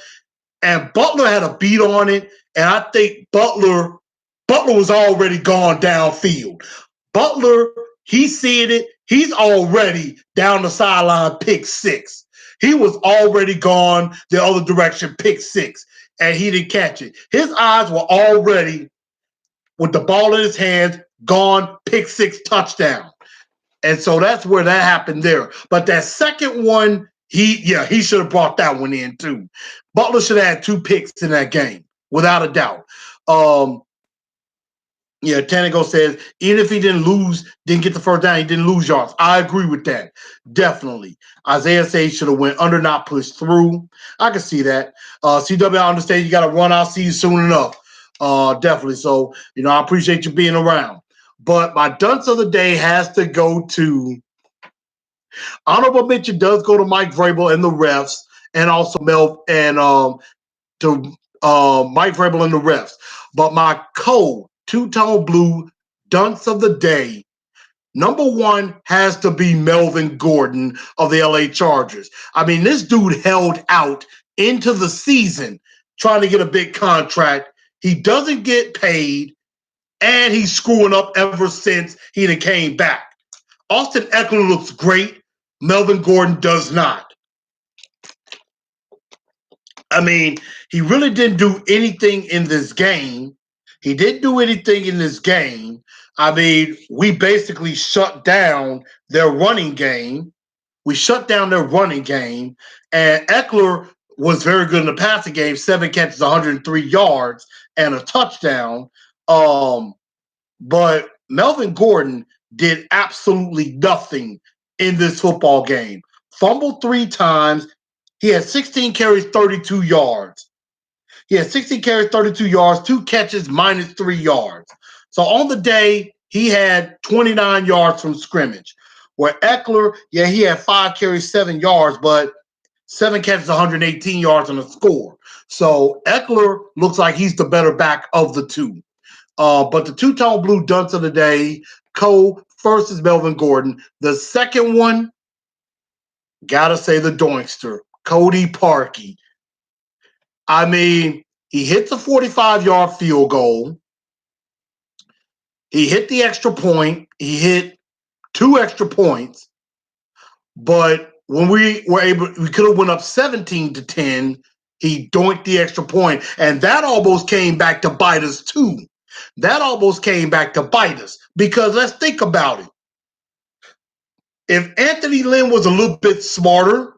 and Butler had a beat on it, and I think Butler was already gone downfield. Butler, he's seeing it. He's already down the sideline, pick 6. He was already gone the other direction, pick 6, and he didn't catch it. His eyes were already, with the ball in his hands, gone, pick 6, touchdown. And so that's where that happened there. But that second one, he should have brought that one in too. Butler should have had 2 picks in that game, without a doubt. Tanago says, even if he didn't get the first down, he didn't lose yards. I agree with that. Definitely. Isaiah says he should have went under, not pushed through. I can see that. CW, I understand you got to run. I'll see you soon enough. Definitely. So, I appreciate you being around. But my dunce of the day has to go to, honorable mention does go to Mike Vrabel and the refs, and also to Mike Vrabel and the refs. But my two-tone blue dunce of the day, number 1 has to be Melvin Gordon of the LA Chargers. I mean, this dude held out into the season trying to get a big contract. He doesn't get paid, and he's screwing up ever since he came back. Austin Eckler looks great. Melvin Gordon does not. I mean, he really didn't do anything in this game. I mean, we basically shut down their running game. And Eckler was very good in the passing game, 7 catches, 103 yards, and a touchdown. But Melvin Gordon did absolutely nothing in this football game. Fumbled 3 times. He had 16 carries, 32 yards. 2 catches, minus 3 yards. So on the day, he had 29 yards from scrimmage. Where Eckler, he had 5 carries, 7 yards, but 7 catches, 118 yards on a score. So Eckler looks like he's the better back of the two. But the two-tone blue dunce of the day, first is Melvin Gordon. The second one, gotta say the doinkster, Cody Parkey. I mean, he hits a 45-yard field goal. He hit the extra point. He hit 2 extra points. But when we could have went up 17-10. He doinked the extra point, and that almost came back to bite us too. Because let's think about it. If Anthony Lynn was a little bit smarter,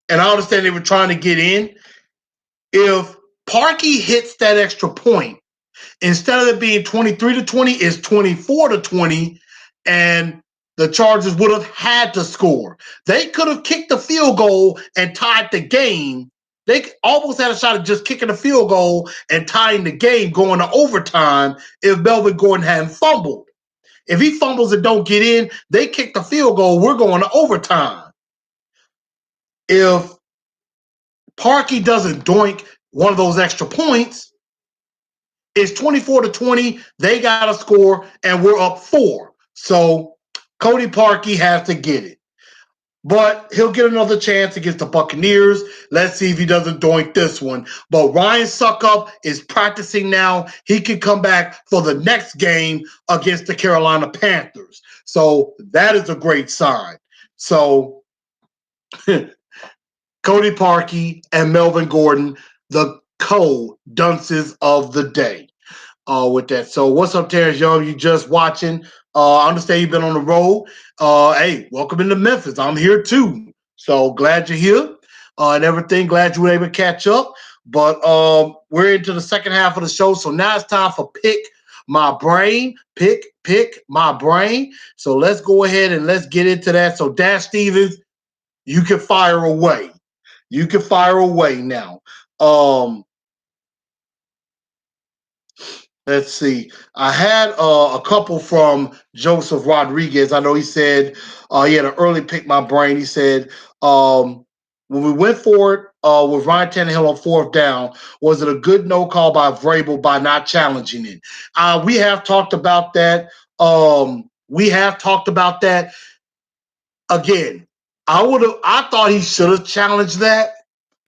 and I understand they were trying to get in, if Parkey hits that extra point, instead of it being 23-20, it's 24-20, and the Chargers would have had to score. They could have kicked the field goal and tied the game. They almost had a shot at just kicking the field goal and tying the game, going to overtime, if Melvin Gordon hadn't fumbled. If he fumbles and don't get in, they kick the field goal, we're going to overtime. If Parkey doesn't doink one of those extra points, it's 24-20, they got to score, and we're up 4. So Cody Parkey has to get it. But he'll get another chance against the Buccaneers. Let's see if he doesn't doink this one. But Ryan Suckup is practicing now. He can come back for the next game against the Carolina Panthers. So that is a great sign. So Cody Parkey and Melvin Gordon, the co-dunces of the day with that. So what's up, Terrence Young? You just watching. I understand you've been on the road. Hey, welcome into Memphis. I'm here too. So glad you're here and everything. Glad you were able to catch up. But we're into the second half of the show. So now it's time for Pick My Brain. Pick My Brain. So let's go ahead and let's get into that. So Dash Stevens, you can fire away. You can fire away now. Um, Let's see. I had a couple from Joseph Rodriguez. I know he said he had an early pick my brain. He said when we went for it with Ryan Tannehill on fourth down, was it a good no call by Vrabel by not challenging it? We have talked about that. We have talked about that again. I thought he should have challenged that.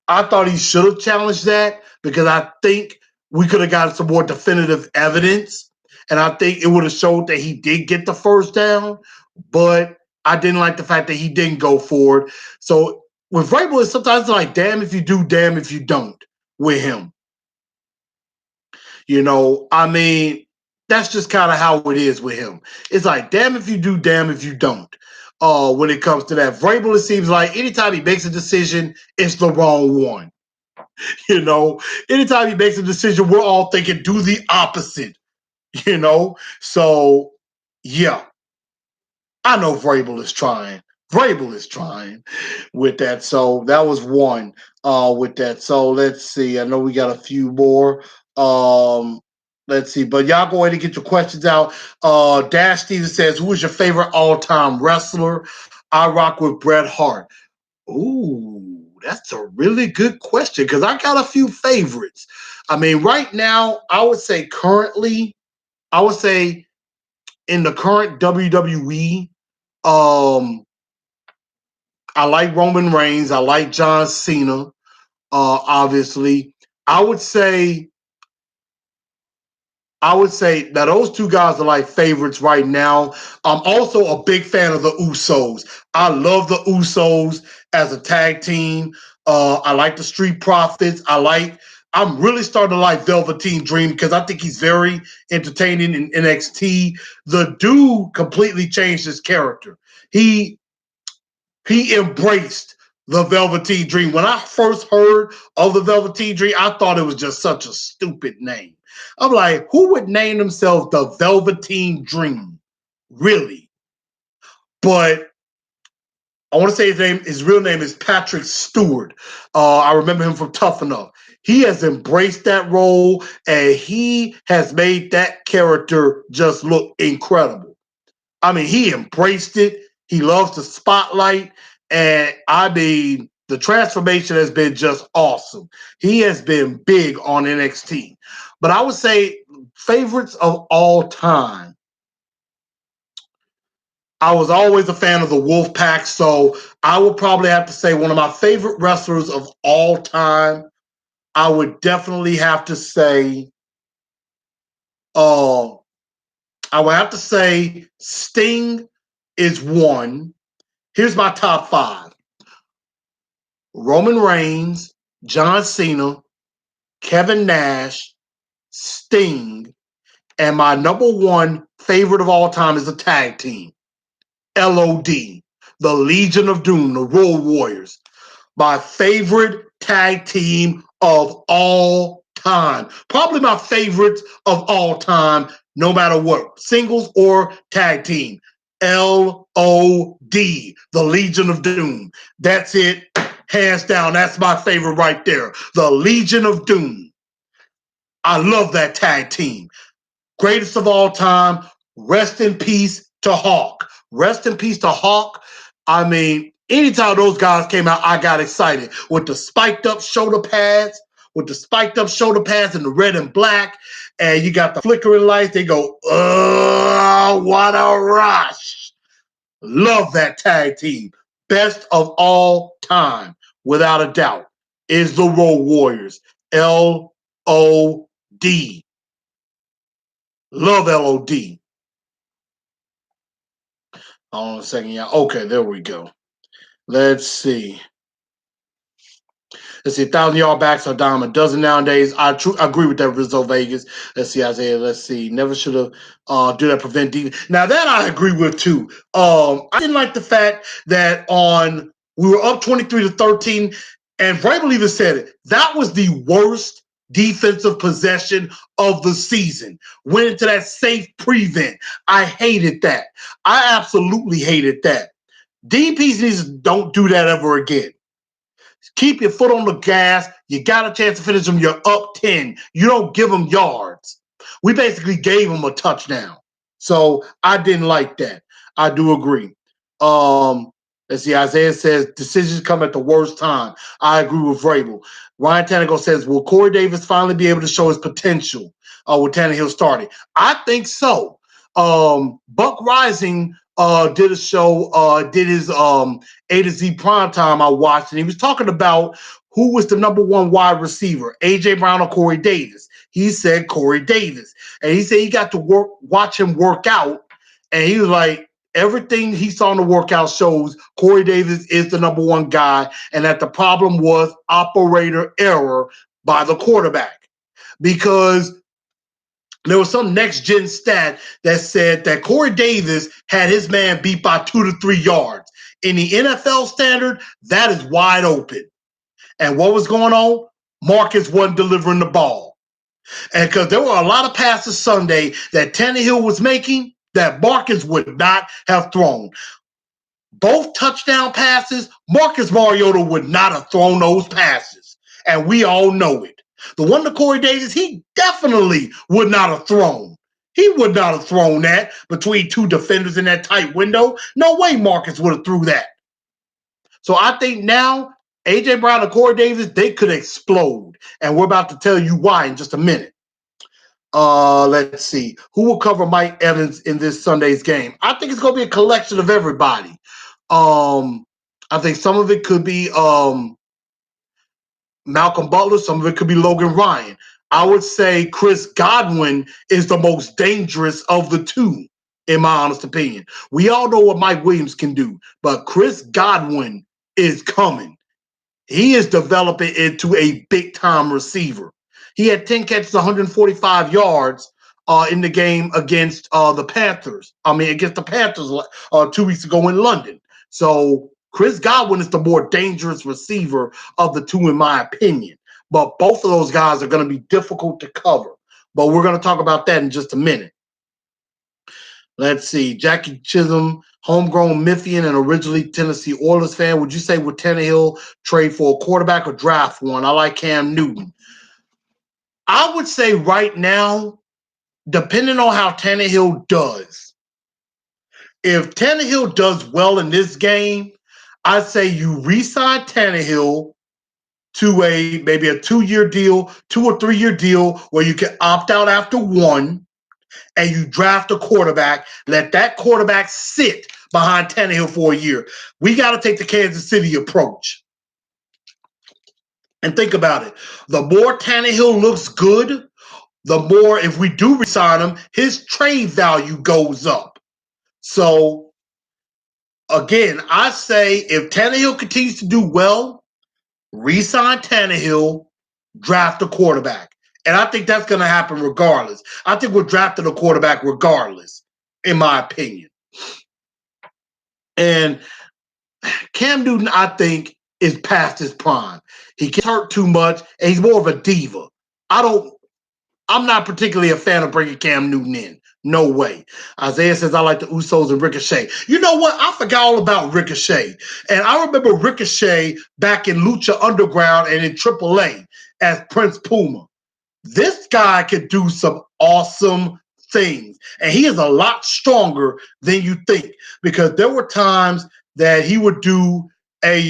I thought he should have challenged that because I think we could have gotten some more definitive evidence. And I think it would have showed that he did get the first down. But I didn't like the fact that he didn't go for it. So with Vrabel, it's sometimes like, damn if you do, damn if you don't with him. I mean, that's just kind of how it is with him. It's like, damn if you do, damn if you don't. When it comes to that, Vrabel, it seems like anytime he makes a decision, it's the wrong one. Anytime he makes a decision, we're all thinking, do the opposite, So, yeah, I know Vrabel is trying. Vrabel is trying with that. So that was one with that. So let's see. I know we got a few more. Let's see. But y'all go ahead and get your questions out. Dash Steven says, who is your favorite all-time wrestler? I rock with Bret Hart. Ooh, that's a really good question because I got a few favorites. I mean, right now, I would say in the current WWE, I like Roman Reigns. I like John Cena, obviously. I would say that those two guys are like favorites right now. I'm also a big fan of the Usos. I love the Usos as a tag team. I like the Street Profits. I'm really starting to like Velveteen Dream because I think he's very entertaining in NXT. The dude completely changed his character. He he embraced the Velveteen Dream. When I first heard of the Velveteen Dream, I thought it was just such a stupid name. I'm like, who would name themselves the Velveteen Dream? Really? But I want to say his real name is Patrick Stewart. I remember him from Tough Enough. He has embraced that role and he has made that character just look incredible. I mean, he embraced it. He loves the spotlight. And I mean, the transformation has been just awesome. He has been big on NXT. But I would say favorites of all time. I was always a fan of the Wolfpack, so I would probably have to say one of my favorite wrestlers of all time. I would definitely have to say, uh, I would have to say Sting is one. Here's my top five: Roman Reigns, John Cena, Kevin Nash, Sting, and my number one favorite of all time is a tag team, LOD, the Legion of Doom, the Road Warriors. My favorite tag team of all time. Probably my favorites of all time, no matter what, singles or tag team. LOD, the Legion of Doom. That's it. Hands down, that's my favorite right there. The Legion of Doom. I love that tag team. Greatest of all time. Rest in peace to Hawk. Rest in peace to Hawk. I mean, anytime those guys came out, I got excited with the spiked up shoulder pads, and the red and black, and you got the flickering lights. They go, oh, what a rush. Love that tag team. Best of all time, without a doubt, is the Road Warriors. LOD. Love LOD. Hold on a second, y'all. Okay, there we go. Let's see. Let's see, 1,000-yard backs are dime a dozen nowadays. I agree with that, Rizzo Vegas. Let's see, Isaiah. Let's see. Never should have do that prevent defense. Now that I agree with too. I didn't like the fact that we were up 23-13, and Vrabel even said it. That was the worst defensive possession of the season. Went into that safe prevent. I hated that. I absolutely hated that. DPs needs to don't do that ever again. Keep your foot on the gas. You got a chance to finish them. You're up 10. You don't give them yards. We basically gave them a touchdown. So I didn't like that. I do agree. Let's see. Isaiah says decisions come at the worst time. I agree with Vrabel. Ryan Tannehill says, will Corey Davis finally be able to show his potential with Tannehill starting? I think so. Buck Rising did a show, did his A to Z primetime I watched, and he was talking about who was the number one wide receiver, A.J. Brown or Corey Davis. He said Corey Davis. And he said he got to watch him work out, and he was like, everything he saw in the workout shows Corey Davis is the number one guy, and that the problem was operator error by the quarterback. Because there was some next-gen stat that said that Corey Davis had his man beat by 2 to 3 yards. In the NFL standard, that is wide open. And what was going on? Marcus wasn't delivering the ball. And because there were a lot of passes Sunday that Tannehill was making that Marcus would not have thrown. Both touchdown passes, Marcus Mariota would not have thrown those passes. And we all know it. The one to Corey Davis, he definitely would not have thrown. He would not have thrown that between two defenders in that tight window. No way Marcus would have threw that. So I think now, A.J. Brown and Corey Davis, they could explode. And we're about to tell you why in just a minute. Let's see. Who will cover Mike Evans in this Sunday's game? I think it's going to be a collection of everybody. I think some of it could be Malcolm Butler. Some of it could be Logan Ryan. I would say Chris Godwin is the most dangerous of the two, in my honest opinion. We all know what Mike Williams can do, but Chris Godwin is coming. He is developing into a big-time receiver. He had 10 catches, 145 yards in the game against the Panthers. Against the Panthers 2 weeks ago in London. So Chris Godwin is the more dangerous receiver of the two, in my opinion. But both of those guys are going to be difficult to cover. But we're going to talk about that in just a minute. Let's see. Jackie Chisholm, homegrown Memphian and originally Tennessee Oilers fan. Would you say would Tannehill trade for a quarterback or draft one? I like Cam Newton. I would say right now, depending on how Tannehill does, if Tannehill does well in this game, I'd say you re-sign Tannehill to maybe a 2-year deal, 2 or 3 year deal where you can opt out after one, and you draft a quarterback, let that quarterback sit behind Tannehill for a year. We got to take the Kansas City approach. And think about it. The more Tannehill looks good, the more, if we do resign him, his trade value goes up. So, again, I say if Tannehill continues to do well, re-sign Tannehill, draft a quarterback. And I think that's going to happen regardless. I think we're drafting a quarterback regardless, in my opinion. And Cam Newton, I think, is past his prime. He gets hurt too much, and he's more of a diva. I'm not particularly a fan of bringing Cam Newton in. No way. Isaiah says, I like the Usos and Ricochet. You know what? I forgot all about Ricochet. And I remember Ricochet back in Lucha Underground and in AAA as Prince Puma. This guy could do some awesome things. And he is a lot stronger than you think. Because there were times that he would do a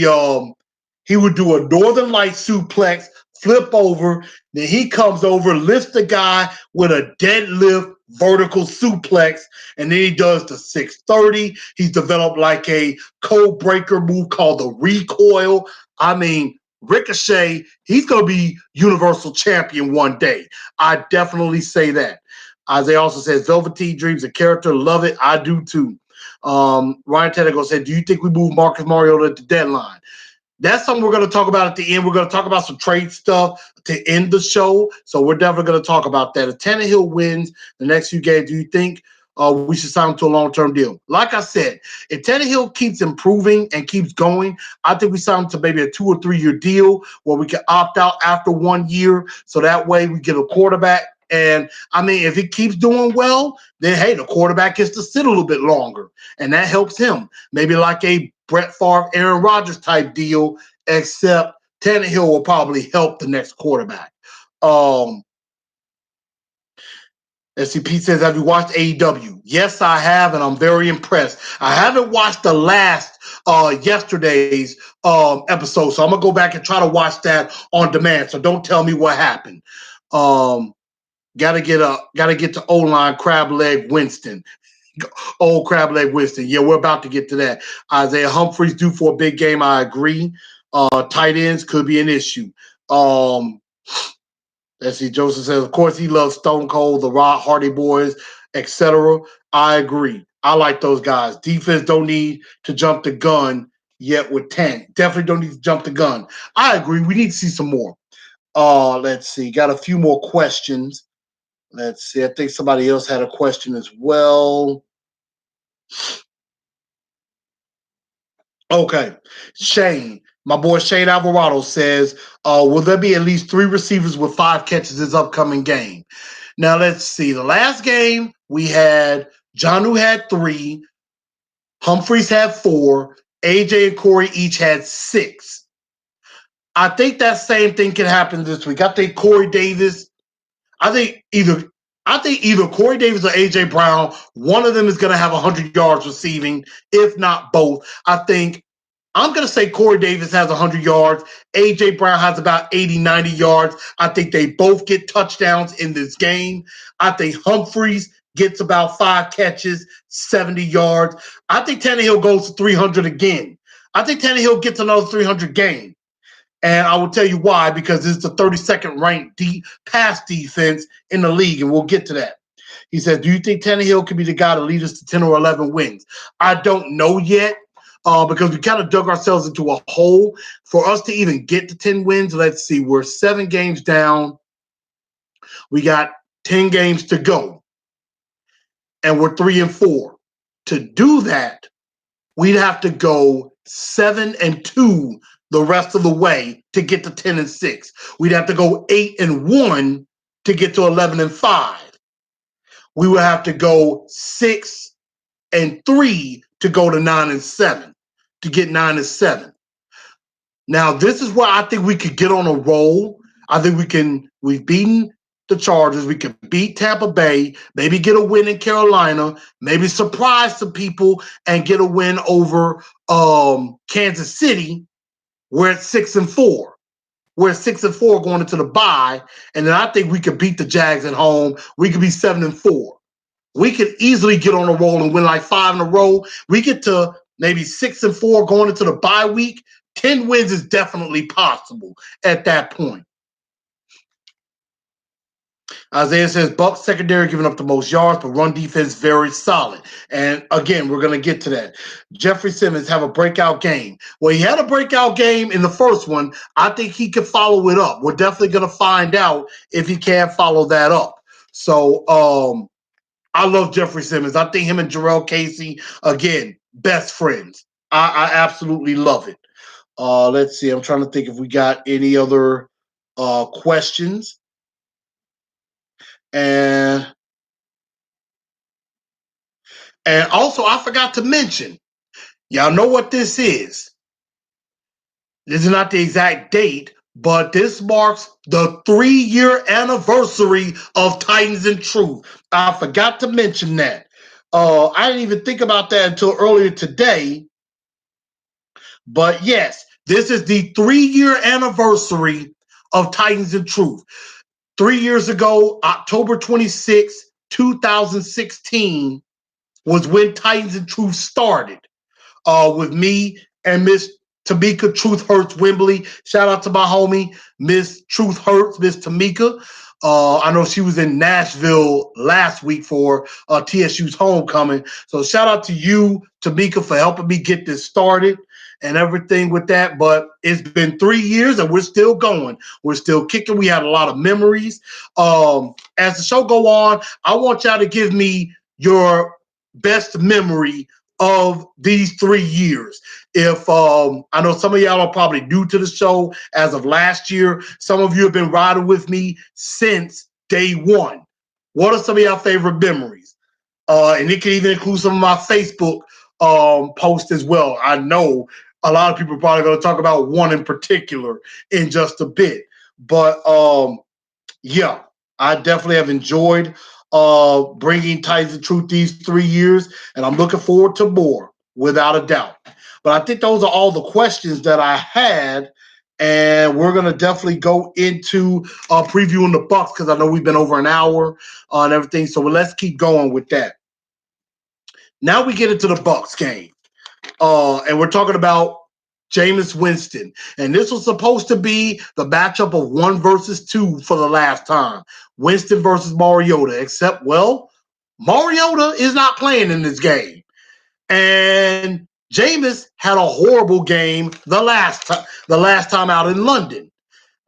Northern Light suplex, flip over, then he comes over, lifts the guy with a deadlift vertical suplex, and then he does the 630. He's developed like a code breaker move called the recoil. Ricochet, he's going to be Universal Champion one day. I definitely say that. Isaiah also says, Velveteen Dreams, a character, love it. I do too. Ryan Teddico said, do you think we move Marcus Mariota at the deadline? That's something we're going to talk about at the end. We're going to talk about some trade stuff to end the show. So we're definitely going to talk about that. If Tannehill wins the next few games, do you think we should sign him to a long-term deal? Like I said, if Tannehill keeps improving and keeps going, I think we sign him to maybe a 2 or 3 year deal where we can opt out after 1 year. So that way we get a quarterback. And I mean, if he keeps doing well, then hey, the quarterback gets to sit a little bit longer, and that helps him. Maybe like a Brett Favre, Aaron Rodgers type deal, except Tannehill will probably help the next quarterback. SCP says, have you watched AEW? Yes, I have, and I'm very impressed. I haven't watched the last yesterday's episode, so I'm gonna go back and try to watch that on demand. So don't tell me what happened. Gotta get to O-line Crab Leg Winston. Old Crab Leg Winston. Yeah, we're about to get to that. Isaiah Humphries due for a big game. I agree. Tight ends could be an issue. Let's see. Joseph says, of course, he loves Stone Cold, the Rod Hardy Boys, etc. I agree. I like those guys. Defense don't need to jump the gun yet with 10. Definitely don't need to jump the gun. I agree. We need to see some more. Let's see. Got a few more questions. Let's see. I think somebody else had a question as well. Okay. Shane, my boy Shane Alvarado says, will there be at least 3 receivers with 5 catches this upcoming game? Now, let's see. The last game, we had Jonnu had 3, Humphreys had 4, AJ and Corey each had 6. I think that same thing can happen this week. I think either Corey Davis or AJ Brown, one of them is going to have 100 yards receiving, if not both. I'm going to say Corey Davis has 100 yards. AJ Brown has about 80, 90 yards. I think they both get touchdowns in this game. I think Humphreys gets about 5 catches, 70 yards. I think Tannehill goes to 300 again. I think Tannehill gets another 300 game. And I will tell you why, because this is the 32nd ranked pass defense in the league, and we'll get to that. He said, do you think Tannehill could be the guy to lead us to 10 or 11 wins? I don't know yet. Because we kind of dug ourselves into a hole. For us to even get to 10 wins, let's see, we're 7 games down. We got 10 games to go. And we're 3-4. To do that, we'd have to go 7-2 the rest of the way to get to 10-6. We'd have to go 8-1 to get to 11-5. We would have to go 6-3 to go to 9-7, to get 9-7. Now, this is where I think we could get on a roll. I think we've beaten the Chargers. We could beat Tampa Bay, maybe get a win in Carolina, maybe surprise some people and get a win over Kansas City. We're at 6-4. We're at 6-4 going into the bye. And then I think we could beat the Jags at home. We could be 7-4. We could easily get on a roll and win like 5 in a row. We get to maybe 6-4 going into the bye week. 10 wins is definitely possible at that point. Isaiah says, Bucs secondary giving up the most yards, but run defense very solid. And again, we're going to get to that. Jeffrey Simmons have a breakout game. Well, he had a breakout game in the first one. I think he could follow it up. We're definitely going to find out if he can follow that up. So, I love Jeffrey Simmons. I think him and Jarrell Casey, again, best friends. I absolutely love it. Let's see. I'm trying to think if we got any other questions. And also, I forgot to mention, y'all know what this is. This is not the exact date, but this marks the 3-year anniversary of Titans in Truth. I forgot to mention that. I didn't even think about that until earlier today. But yes, this is the 3-year anniversary of Titans in Truth. 3 years ago, October 26, 2016, was when Titans in Truth started. With me and Miss Tamika Truth Hurts Wembley. Shout out to my homie, Miss Truth Hurts, Miss Tamika. I know she was in Nashville last week for TSU's homecoming. So shout out to you, Tamika, for helping me get this started. and everything with that. But it's been 3 years and we're still going. We're still kicking. We had a lot of memories. As the show go on, I want y'all to give me your best memory of these 3 years. If I know some of y'all are probably new to the show as of last year, some of you have been riding with me since day one. What are some of your favorite memories? And it can even include some of my Facebook posts as well. I know a lot of people are probably going to talk about one in particular in just a bit. But yeah, I definitely have enjoyed bringing Titans of Truth these 3 years, and I'm looking forward to more, without a doubt. But I think those are all the questions that I had, and we're going to definitely go into previewing the Bucs because I know we've been over an hour on everything. So let's keep going with that. Now we get into the Bucs game, and we're talking about Jameis Winston. And this was supposed to be the matchup of 1 versus 2 for the last time. Winston versus Mariota, except, well, Mariota is not playing in this game. And Jameis had a horrible game the last time out in London.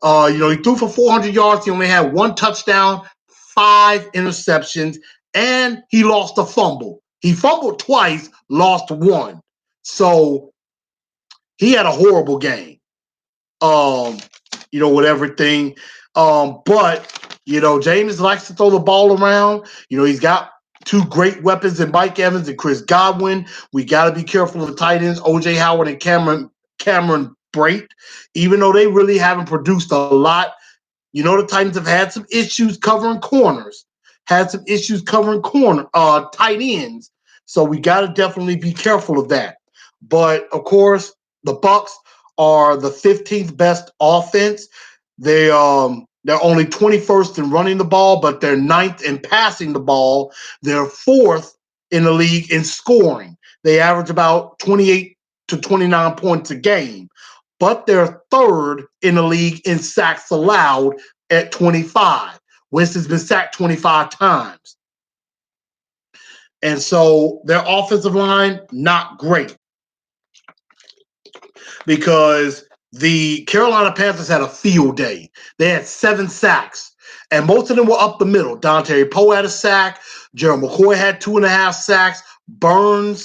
He threw for 400 yards. He only had 1 touchdown, 5 interceptions, and he lost a fumble. He fumbled twice, lost 1. So he had a horrible game, with everything. But, Jameis likes to throw the ball around. He's got 2 great weapons in Mike Evans and Chris Godwin. We got to be careful of the tight ends, O.J. Howard and Cameron Brate. Even though they really haven't produced a lot, the Titans have had some issues covering corners, had some issues covering tight ends. So we got to definitely be careful of that. But, of course, the Bucs are the 15th best offense. They're only 21st in running the ball, but they're 9th in passing the ball. They're 4th in the league in scoring. They average about 28 to 29 points a game. But they're 3rd in the league in sacks allowed at 25. Winston's been sacked 25 times. And so their offensive line, not great. Because the Carolina Panthers had a field day. They had 7 sacks, and most of them were up the middle. Dante Poe had a sack. Gerald McCoy had 2.5 sacks. Brian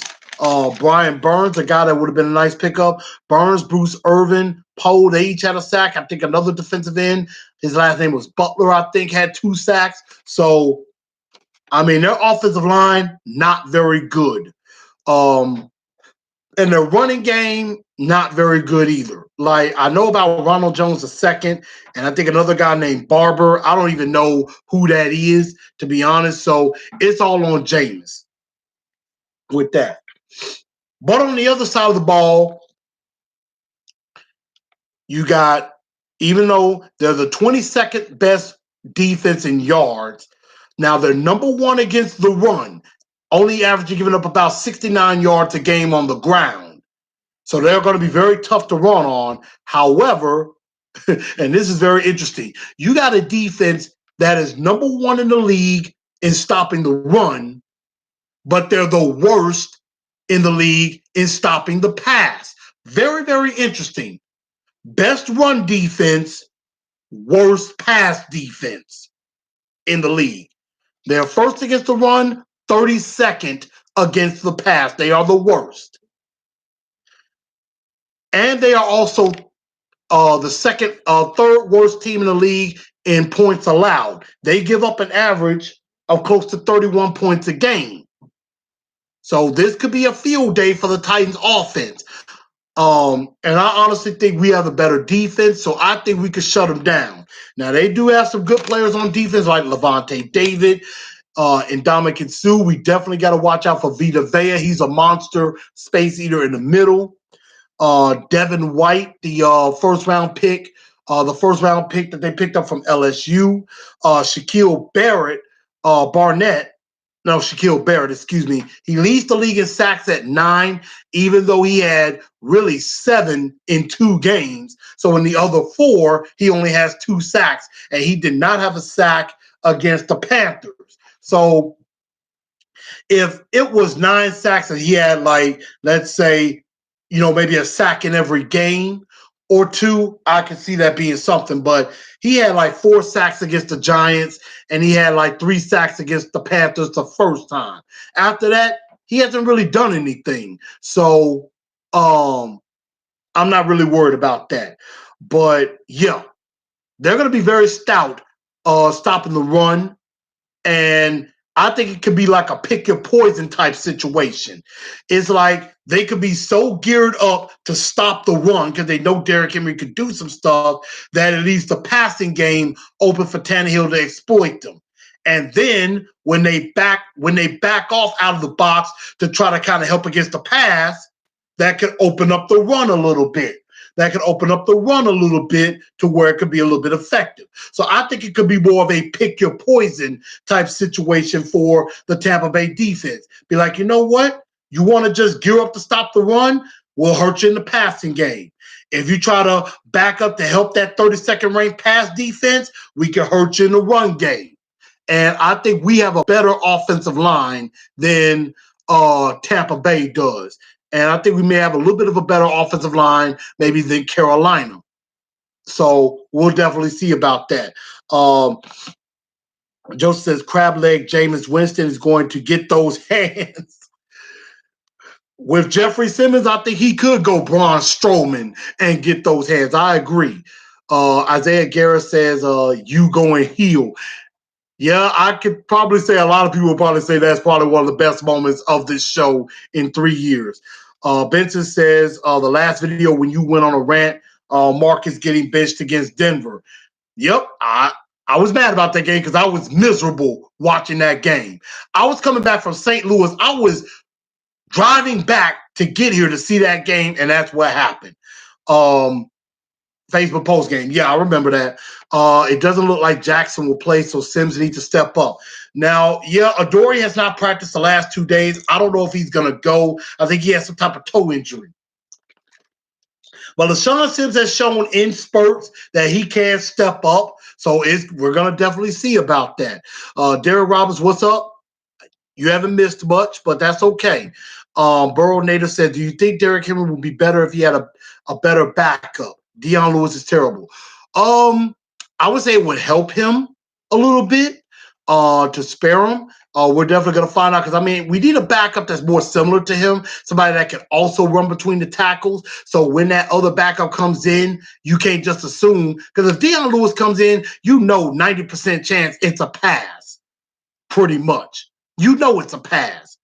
Burns, a guy that would have been a nice pickup. Burns, Bruce Irvin, Poe, they each had a sack. I think another defensive end, his last name was Butler, I think, had 2 sacks. So, their offensive line, not very good. And their running game, not very good either. Like, I know about Ronald Jones II, and I think another guy named Barber. I don't even know who that is, to be honest. So it's all on Jameis with that. But on the other side of the ball, you got, even though they're the 22nd best defense in yards, now they're number 1 against the run, only averaging giving up about 69 yards a game on the ground. So they're going to be very tough to run on. However, and this is very interesting, you got a defense that is number 1 in the league in stopping the run, but they're the worst in the league in stopping the pass. Very, very interesting. Best run defense, worst pass defense in the league. They're first against the run, 32nd against the pass. They are the worst. And they are also the third worst team in the league in points allowed. They give up an average of close to 31 points a game. So this could be a field day for the Titans offense. And I honestly think we have a better defense, so I think we could shut them down. Now, they do have some good players on defense like Levante David and Dominican Sue. We definitely got to watch out for Vita Vea. He's a monster space eater in the middle. Devin White, the first round pick that they picked up from LSU. Shaquille Barrett, excuse me. He leads the league in sacks at 9, even though he had really 7 in 2 games. So in the other 4, he only has 2 sacks, and he did not have a sack against the Panthers. So if it was 9 sacks and he had, like, let's say, maybe a sack in every game or two, I could see that being something. But he had like 4 sacks against the Giants, and he had like 3 sacks against the Panthers the first time. After that, he hasn't really done anything. So I'm not really worried about that. But yeah, they're going to be very stout stopping the run. And I think it could be like a pick your poison type situation. It's like they could be so geared up to stop the run because they know Derrick Henry could do some stuff that it leaves the passing game open for Tannehill to exploit them. And then when they back off out of the box to try to kind of help against the pass, that could open up the run a little bit. That could open up the run a little bit to where it could be a little bit effective. So I think it could be more of a pick your poison type situation for the Tampa Bay defense. Be like, you know what? You want to just gear up to stop the run? We'll hurt you in the passing game. If you try to back up to help that 32nd ranked pass defense, we can hurt you in the run game. And I think we have a better offensive line than Tampa Bay does. And I think we may have a little bit of a better offensive line maybe than Carolina. So we'll definitely see about that. Joseph says crab leg Jameis Winston is going to get those hands. With Jeffrey Simmons, I think he could go Braun Strowman and get those hands. I agree. Isaiah Garrett says, you going heel. Yeah, I could probably say a lot of people will probably say that's probably one of the best moments of this show in 3 years. Benson says the last video when you went on a rant, Marcus getting benched against Denver. Yep, I was mad about that game because I was miserable watching that game. I was coming back from St. Louis. I was driving back to get here to see that game, and that's what happened. Facebook post game. Yeah, I remember that. It doesn't look like Jackson will play, so Sims needs to step up. Now, yeah, Adoree has not practiced the last 2 days. I don't know if he's going to go. I think he has some type of toe injury. But LaShawn Sims has shown in spurts that he can step up. So we're going to definitely see about that. Derek Roberts, what's up? You haven't missed much, but that's okay. Burrow Native said, do you think Derrick Henry would be better if he had a better backup? Deion Lewis is terrible. I would say it would help him a little bit to spare him. We're definitely going to find out because, we need a backup that's more similar to him, somebody that can also run between the tackles. So when that other backup comes in, you can't just assume. Because if Deion Lewis comes in, 90% chance it's a pass, pretty much. It's a pass.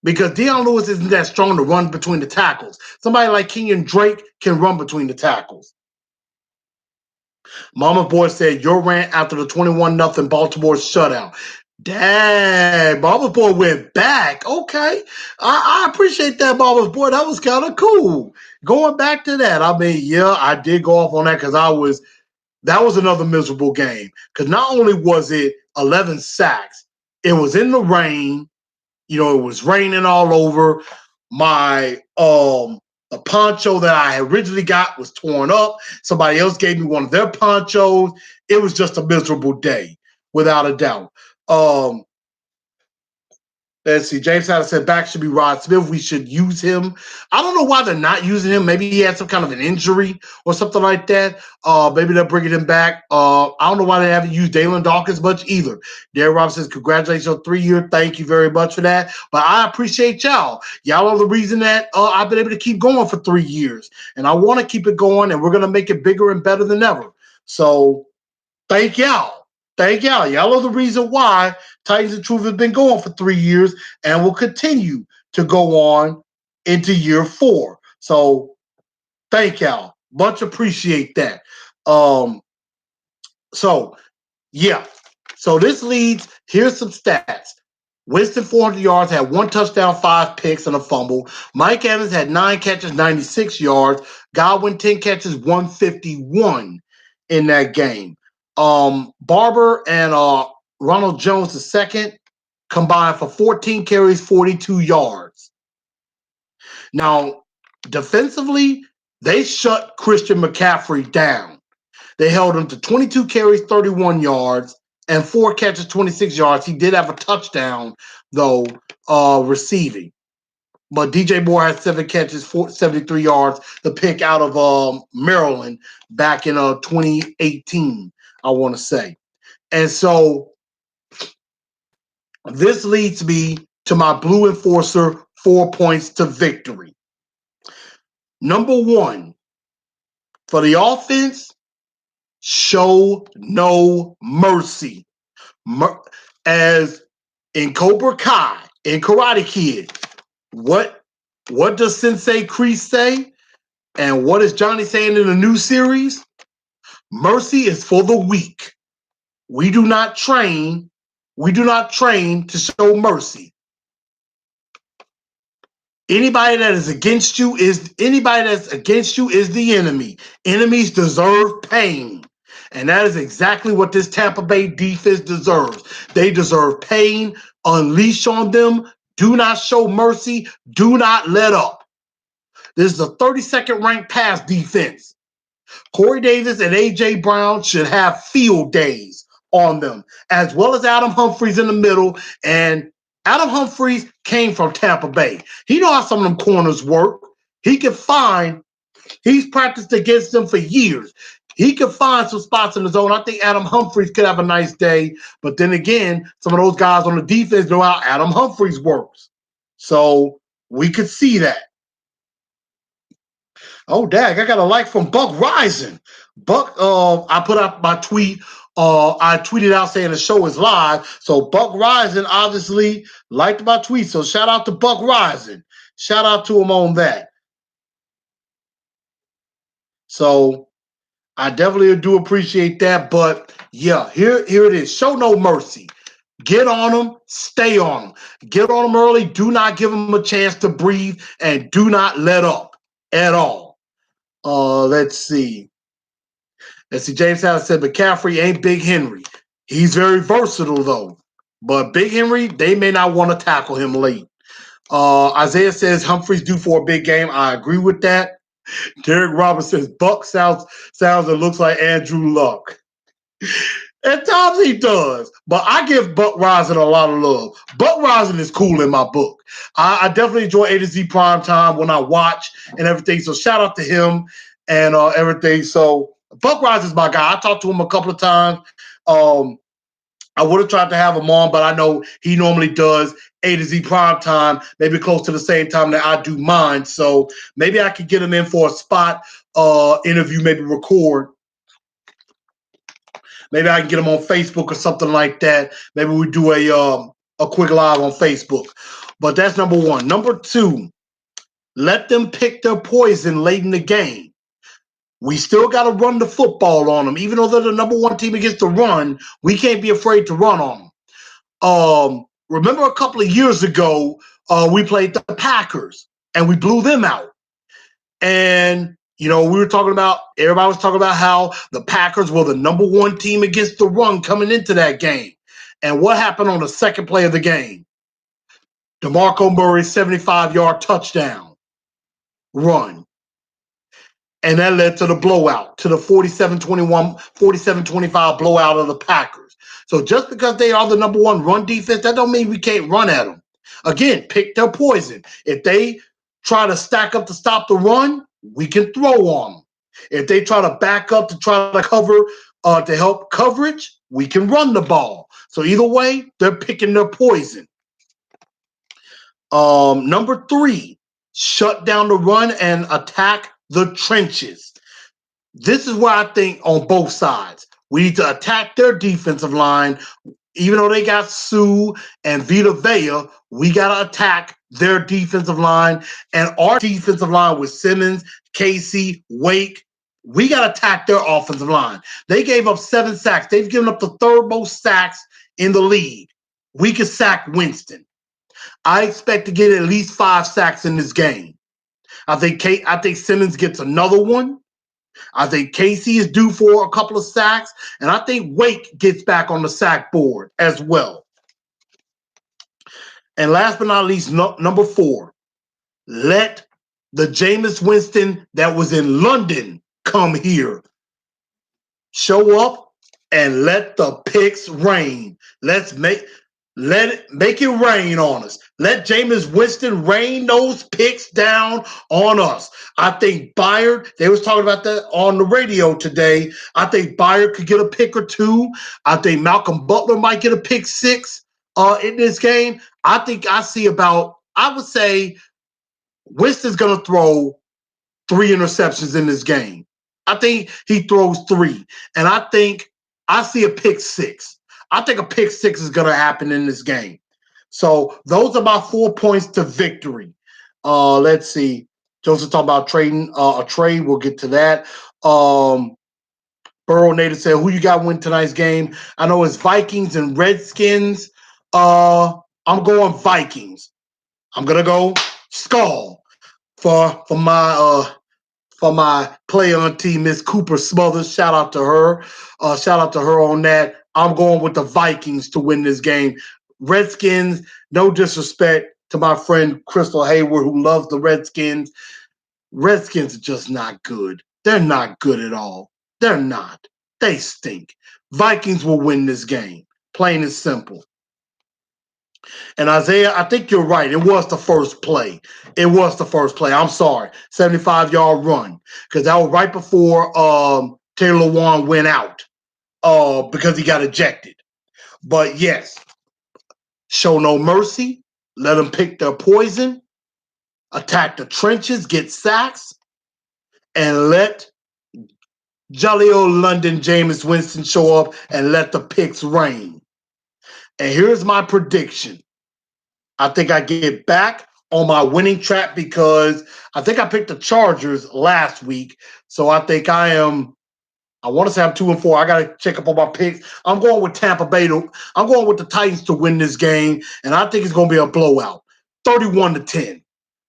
Because Deion Lewis isn't that strong to run between the tackles. Somebody like Kenyon Drake can run between the tackles. Mama Boy said, your rant after the 21-0 Baltimore shutout. Dang, Mama Boy went back. Okay. I appreciate that, Mama Boy. That was kind of cool. Going back to that, I did go off on that because that was another miserable game. Because not only was it 11 sacks, it was in the rain. It was raining all over. The poncho that I originally got was torn up. Somebody else gave me one of their ponchos. It was just a miserable day, without a doubt. Let's see. James Hatter said back should be Rod Smith. We should use him. I don't know why they're not using him. Maybe he had some kind of an injury or something like that. Maybe they're bringing him back. I don't know why they haven't used Dalen Dawkins much either. Darren Robinson says, congratulations on 3 years. Thank you very much for that. But I appreciate y'all. Y'all are the reason that I've been able to keep going for 3 years. And I want to keep it going, and we're going to make it bigger and better than ever. So thank y'all. Thank y'all. Y'all are the reason why Titans and Truth has been going for 3 years and will continue to go on into year 4. So thank y'all. Much appreciate that. So this leads, here's some stats. Winston, 400 yards, had 1 touchdown, 5 picks, and a fumble. Mike Evans had 9 catches, 96 yards. Godwin, 10 catches, 151 in that game. Barber and Ronald Jones II combined for 14 carries, 42 yards. Now, defensively, they shut Christian McCaffrey down. They held him to 22 carries, 31 yards, and 4 catches, 26 yards. He did have a touchdown, though, receiving. But DJ Moore had 7 catches, 73 yards, the pick out of Maryland back in 2018, I want to say. And so this leads me to my Blue Enforcer 4 points to victory. Number 1, for the offense, show no mercy. As in Cobra Kai, in Karate Kid, what does Sensei Kreese say? And what is Johnny saying in the new series? Mercy is for the weak. We do not train to show mercy. Anybody that's against you is the enemy. Enemies deserve pain. And that is exactly what this Tampa Bay defense deserves. They deserve pain. Unleash on them. Do not show mercy. Do not let up. This is a 32nd ranked pass defense. Corey Davis and A.J. Brown should have field days on them, as well as Adam Humphries in the middle. And Adam Humphries came from Tampa Bay. He knows how some of them corners work. He's practiced against them for years. He could find some spots in the zone. I think Adam Humphries could have a nice day. But then again, some of those guys on the defense know how Adam Humphries works. So we could see that. Oh, dag, I got a like from Buck Rising. Buck, I put out my tweet. I tweeted out saying the show is live. So Buck Rising obviously liked my tweet. So shout out to Buck Rising. Shout out to him on that. So I definitely do appreciate that. But yeah, here it is. Show no mercy. Get on them. Stay on them. Get on them early. Do not give them a chance to breathe. And do not let up at all. Let's see. James Allen said McCaffrey ain't Big Henry. He's very versatile, though. But Big Henry, they may not want to tackle him late. Isaiah says Humphreys due for a big game. I agree with that. Derek Roberts says Buck sounds and looks like Andrew Luck. At times he does, but I give Buck Rising a lot of love. Buck Rising is cool in my book. I definitely enjoy A to Z Prime Time when I watch and everything. So shout out to him and everything. So Buck Rising is my guy. I talked to him a couple of times. I would have tried to have him on, but I know he normally does A to Z Prime Time, maybe close to the same time that I do mine. So maybe I could get him in for a spot interview, maybe record. Maybe I can get them on Facebook or something like that. Maybe we do a quick live on Facebook. But that's number 1. Number 2, let them pick their poison late in the game. We still got to run the football on them. Even though they're the number 1 team against the run, we can't be afraid to run on them. Remember a couple of years ago, we played the Packers, and we blew them out. And everybody was talking about how the Packers were the number 1 team against the run coming into that game. And what happened on the second play of the game? DeMarco Murray's 75-yard touchdown run. And that led to the blowout, to the 47-21, 47-25 blowout of the Packers. So just because they are the number 1 run defense, that don't mean we can't run at them. Again, pick their poison. If they try to stack up to stop the run, we can throw on them. If they try to back up to try to cover, to help coverage, we can run the ball. So either way, they're picking their poison. Number 3, shut down the run and attack the trenches. This is where I think on both sides, we need to attack their defensive line. Even though they got Sue and Vita Vea, we got to attack their defensive line. And our defensive line with Simmons, Casey, Wake, we got to attack their offensive line. They gave up 7 sacks. They've given up the 3rd most sacks in the league. We could sack Winston. I expect to get at least 5 sacks in this game. I think Simmons gets another one. I think Casey is due for a couple of sacks, and I think Wake gets back on the sack board as well. And last but not least, number 4, let the Jameis Winston that was in London come here. Show up and let the picks rain. Let it make it rain on us. Let Jameis Winston rain those picks down on us. I think Byard, they was talking about that on the radio today. I think Byard could get a pick or two. I think Malcolm Butler might get a pick six in this game. I think I see about, I would say Winston's going to throw 3 interceptions in this game. I think he throws 3. And I think I see a pick 6. I think a pick 6 is going to happen in this game. So those are my 4 points to victory. Let's see. Joseph talking about trading a trade. We'll get to that. Burrow Native said, who you got win tonight's game? I know it's Vikings and Redskins. I'm going Vikings. I'm gonna go Skull for my play on team, Miss Cooper Smothers. Shout out to her. Shout out to her on that. I'm going with the Vikings to win this game. Redskins, no disrespect to my friend Crystal Hayward, who loves the Redskins. Redskins are just not good. They're not good at all. They're not. They stink. Vikings will win this game. Plain and simple. And Isaiah, I think you're right. It was the first play. It was the first play. I'm sorry. 75-yard run. Because that was right before Taylor Lewan went out because he got ejected. But yes, show no mercy. Let them pick their poison. Attack the trenches. Get sacks. And let jolly old London Jameis Winston show up and let the picks rain. And here's my prediction. I think I get back on my winning track because I think I picked the Chargers last week. So I think I want to say I'm 2-4. I got to check up on my picks. I'm going with Tampa Bay. I'm going with the Titans to win this game, and I think it's going to be a blowout, 31-10.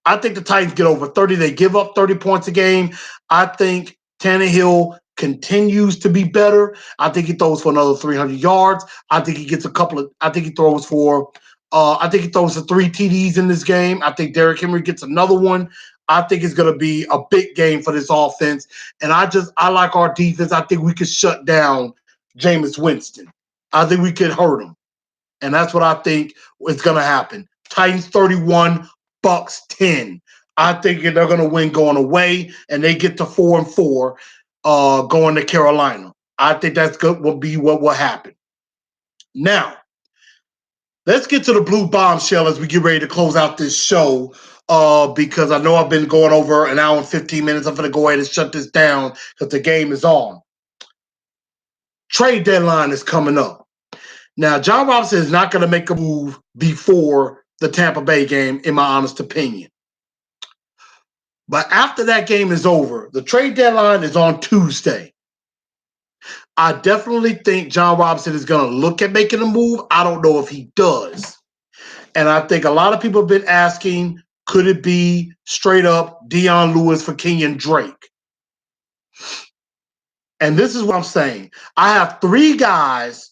I think the Titans get over 30. They give up 30 points a game. I think Tannehill continues to be better. I think he throws for another 300 yards. I think he gets I think he throws for 3 TDs in this game. I think Derrick Henry gets another one. I think it's going to be a big game for this offense. And I like our defense. I think we could shut down Jameis Winston. I think we could hurt him. And that's what I think is going to happen. Titans 31, Bucs 10. I think they're going to win going away, and they get to 4-4 going to Carolina. I think that's good. Will be what will happen. Now, let's get to the blue bombshell as we get ready to close out this show. Because I know I've been going over an hour and 15 minutes. I'm going to go ahead and shut this down because the game is on. Trade deadline is coming up. Now, John Robinson is not going to make a move before the Tampa Bay game, in my honest opinion. But after that game is over, the trade deadline is on Tuesday. I definitely think John Robinson is going to look at making a move. I don't know if he does. And I think a lot of people have been asking, could it be straight up Dion Lewis for Kenyon Drake? And this is what I'm saying. I have three guys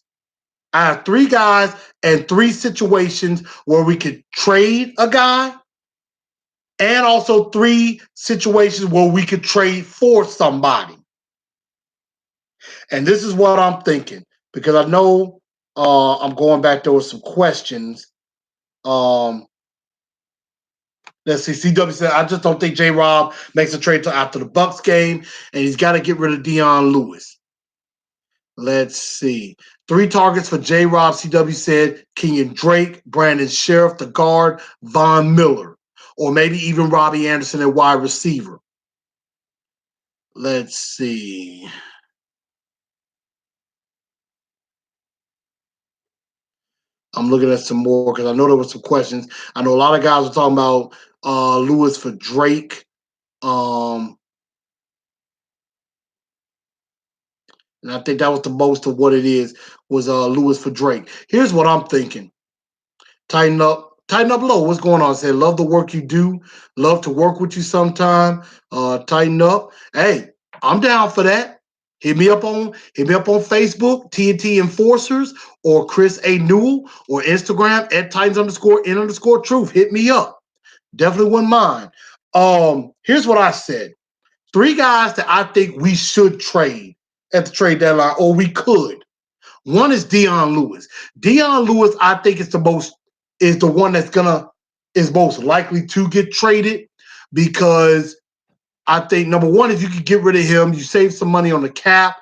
and 3 situations where we could trade a guy, and also 3 situations where we could trade for somebody. And this is what I'm thinking, because I know I'm going back. There were some questions. Let's see. CW said, I just don't think J-Rob makes a trade until after the Bucs game, and he's got to get rid of Dion Lewis. Let's see. 3 targets for J-Rob. CW said Kenyon Drake, Brandon Sheriff, the guard, Von Miller, or maybe even Robbie Anderson at wide receiver. Let's see. I'm looking at some more because I know there were some questions. I know a lot of guys were talking about Lewis for Drake. And I think that was the most of what it is, was Lewis for Drake. Here's what I'm thinking. Tighten up low. What's going on? Say, love the work you do. Love to work with you sometime. Tighten up. Hey, I'm down for that. Hit me up on Facebook, TNT Enforcers, or Chris A. Newell, or Instagram at Titans_N_Truth. Hit me up. Definitely wouldn't mind. Here's what I said. 3 guys that I think we should trade at the trade deadline, or we could. One is Dion Lewis. Dion Lewis, I think, is the one that's gonna is most likely to get traded because I think, number one, if you could get rid of him, you save some money on the cap,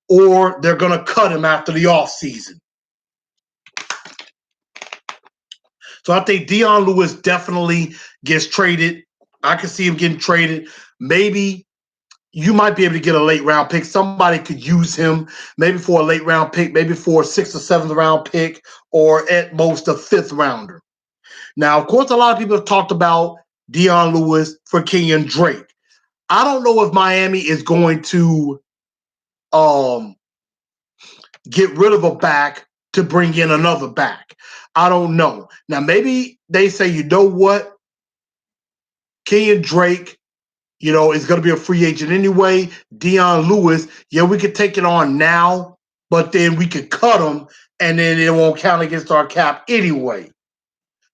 or they're going to cut him after the offseason. So I think Dion Lewis definitely gets traded. I can see him getting traded. Maybe you might be able to get a late round pick. Somebody could use him maybe for a late round pick, maybe for a 6th or 7th round pick, or at most a 5th rounder. Now, of course, a lot of people have talked about Dion Lewis for Kenyon Drake. I don't know if Miami is going to get rid of a back to bring in another back. I don't know. Now, maybe they say, you know what? Kenyon Drake, is going to be a free agent anyway. Dion Lewis, yeah, we could take it on now, but then we could cut him, and then it won't count against our cap anyway.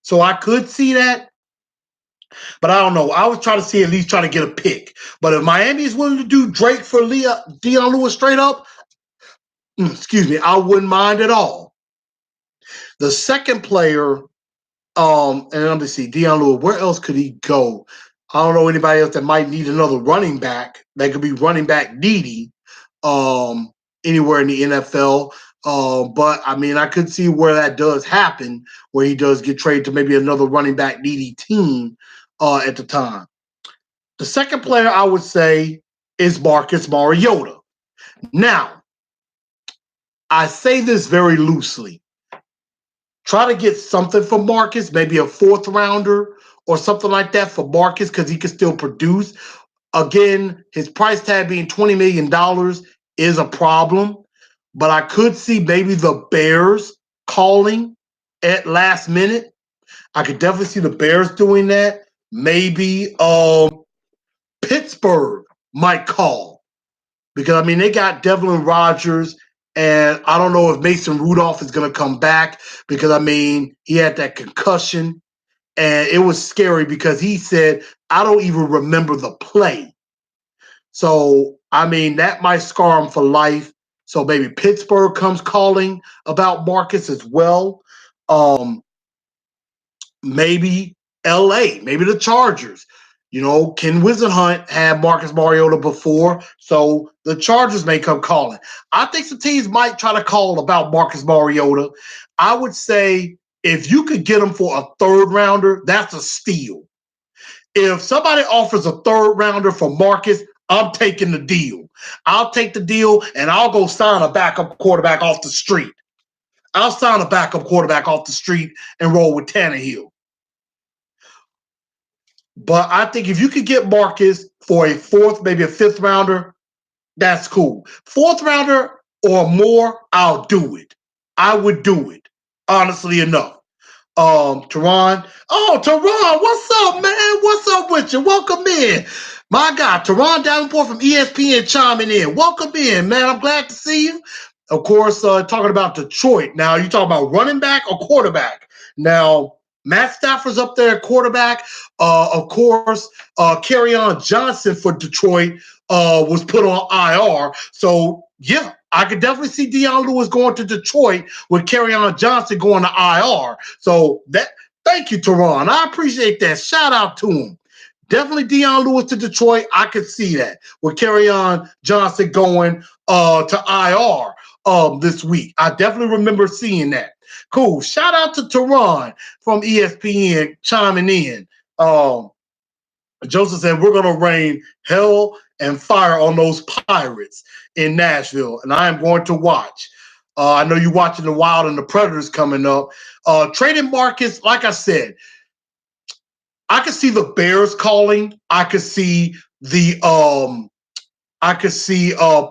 So I could see that, but I don't know. I was trying to see, at least try to get a pick. But if Miami is willing to do Drake for Dion Lewis straight up, excuse me, I wouldn't mind at all. The second player, and let me see, Dion Lewis, where else could he go? I don't know anybody else that might need another running back that could be running back needy anywhere in the NFL. But I mean, I could see where that does happen, where he does get traded to maybe another running back needy team at the time. The second player I would say is Marcus Mariota. Now, I say this very loosely. Try to get something for Marcus, maybe a 4th rounder or something like that for Marcus, because he can still produce. Again, his price tag being $20 million is a problem, but I could see maybe the Bears calling at last minute. I could definitely see the Bears doing that. Maybe Pittsburgh might call, because, I mean, they got Devlin Rodgers, and I don't know if Mason Rudolph is going to come back, because, I mean, he had that concussion, and it was scary because he said, I don't even remember the play. So, I mean, that might scar him for life. So maybe Pittsburgh comes calling about Marcus as well. Maybe LA, maybe the Chargers. Ken Wisenhunt had Marcus Mariota before, so the Chargers may come calling. I think some teams might try to call about Marcus Mariota. I would say if you could get him for a 3rd rounder, that's a steal. If somebody offers a 3rd rounder for Marcus, I'm taking the deal. I'll take the deal, and I'll go sign a backup quarterback off the street. I'll sign a backup quarterback off the street and roll with Tannehill. But I think if you could get Marcus for a 4th, maybe a 5th rounder, that's cool. 4th rounder or more, I'll do it. I would do it, honestly enough. Teron. Oh, Teron, what's up, man? What's up with you? Welcome in. My God, Teron Davenport from ESPN chiming in. Welcome in, man. I'm glad to see you. Of course, talking about Detroit. Now, you talking about running back or quarterback? Now, Matt Stafford's up there at quarterback. Of course, Kerryon Johnson for Detroit was put on IR. So, yeah, I could definitely see Dion Lewis going to Detroit with Kerryon Johnson going to IR. So, thank you, Teron. I appreciate that. Shout out to him. Definitely Dion Lewis to Detroit. I could see that with Kerryon Johnson going to IR this week. I definitely remember seeing that. Cool. Shout out to Teron from ESPN chiming in. Joseph said, we're going to rain hell and fire on those Pirates in Nashville, and I am going to watch. I know you're watching the Wild and the Predators coming up. Trading Marcus, like I said, I could see the Bears calling. I could see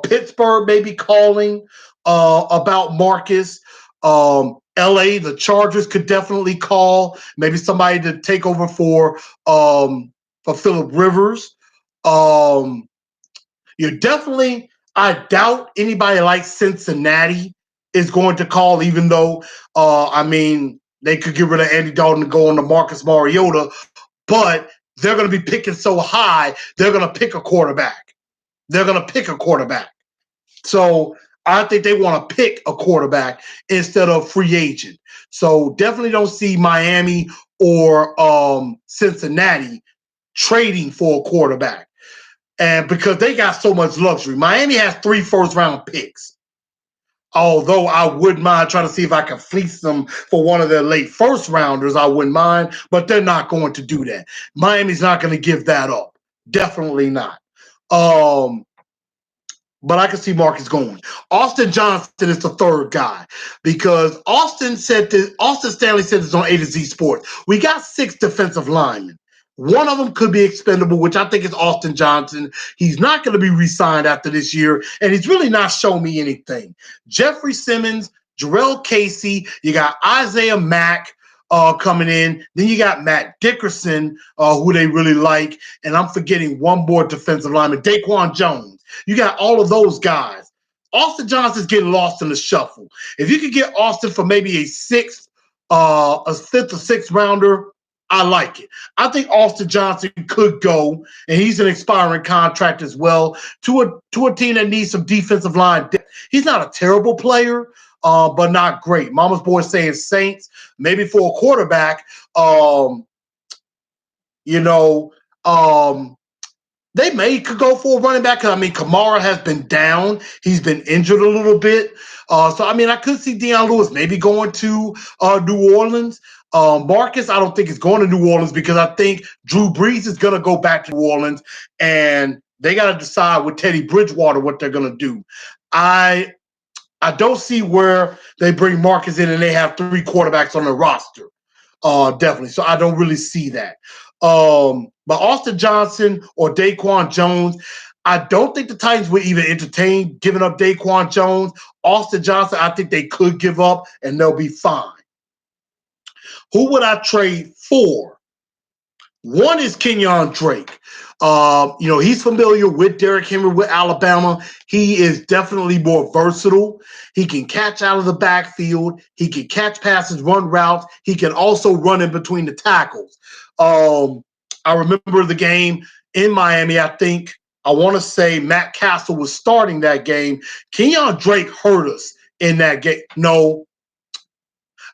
Pittsburgh maybe calling about Marcus. LA, the Chargers could definitely call. Maybe somebody to take over for Phillip Rivers. I doubt anybody like Cincinnati is going to call, even though, they could get rid of Andy Dalton and go on to Marcus Mariota, but they're going to be picking so high, they're going to pick a quarterback. So I think they want to pick a quarterback instead of free agent. So definitely don't see Miami or Cincinnati trading for a quarterback. And because they got so much luxury. Miami has 3 first-round picks. Although I wouldn't mind trying to see if I can fleece them for one of their late first rounders, I wouldn't mind, but they're not going to do that. Miami's not going to give that up. Definitely not. But I can see Marcus going. Austin Johnson is the third guy because Austin Stanley said this on A to Z Sports. We got 6 defensive linemen. One of them could be expendable, which I think is Austin Johnson. He's not going to be re-signed after this year, and he's really not shown me anything. Jeffrey Simmons, Jarrell Casey, you got Isaiah Mack coming in. Then you got Matt Dickerson, who they really like, and I'm forgetting one more defensive lineman, Daquan Jones. You got all of those guys. Austin Johnson's getting lost in the shuffle. If you could get Austin for maybe a 5th or 6th rounder, I like it. I think Austin Johnson could go, and he's an expiring contract as well, to a team that needs some defensive line depth. He's not a terrible player, but not great. Mama's boy saying Saints, maybe for a quarterback, they could go for a running back. I mean, Kamara has been down. He's been injured a little bit. I could see Deion Lewis maybe going to New Orleans. Marcus, I don't think is going to New Orleans because I think Drew Brees is going to go back to New Orleans, and they got to decide with Teddy Bridgewater what they're going to do. I don't see where they bring Marcus in and they have 3 quarterbacks on the roster. Definitely. So I don't really see that. But Austin Johnson or Daquan Jones, I don't think the Titans would even entertain giving up Daquan Jones. Austin Johnson, I think they could give up and they'll be fine. Who would I trade for? One is Kenyon Drake. He's familiar with Derrick Henry with Alabama. He is definitely more versatile. He can catch out of the backfield. He can catch passes, run routes. He can also run in between the tackles. I remember the game in Miami. I want to say Matt Castle was starting that game. Kenyon Drake hurt us in that game. No,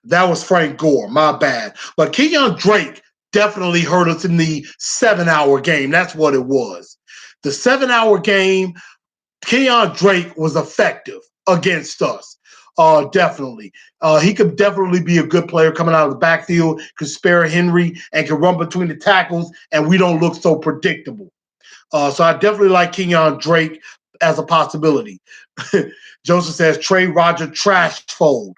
that was Frank Gore. My bad. But Kenyon Drake definitely hurt us in the 7-hour game. That's what it was. The 7-hour game, Kenyon Drake was effective against us. Definitely. He could definitely be a good player coming out of the backfield, could spare Henry, and can run between the tackles, and we don't look so predictable. So I definitely like Kenyon Drake as a possibility. Joseph says, trade Roger trash fold.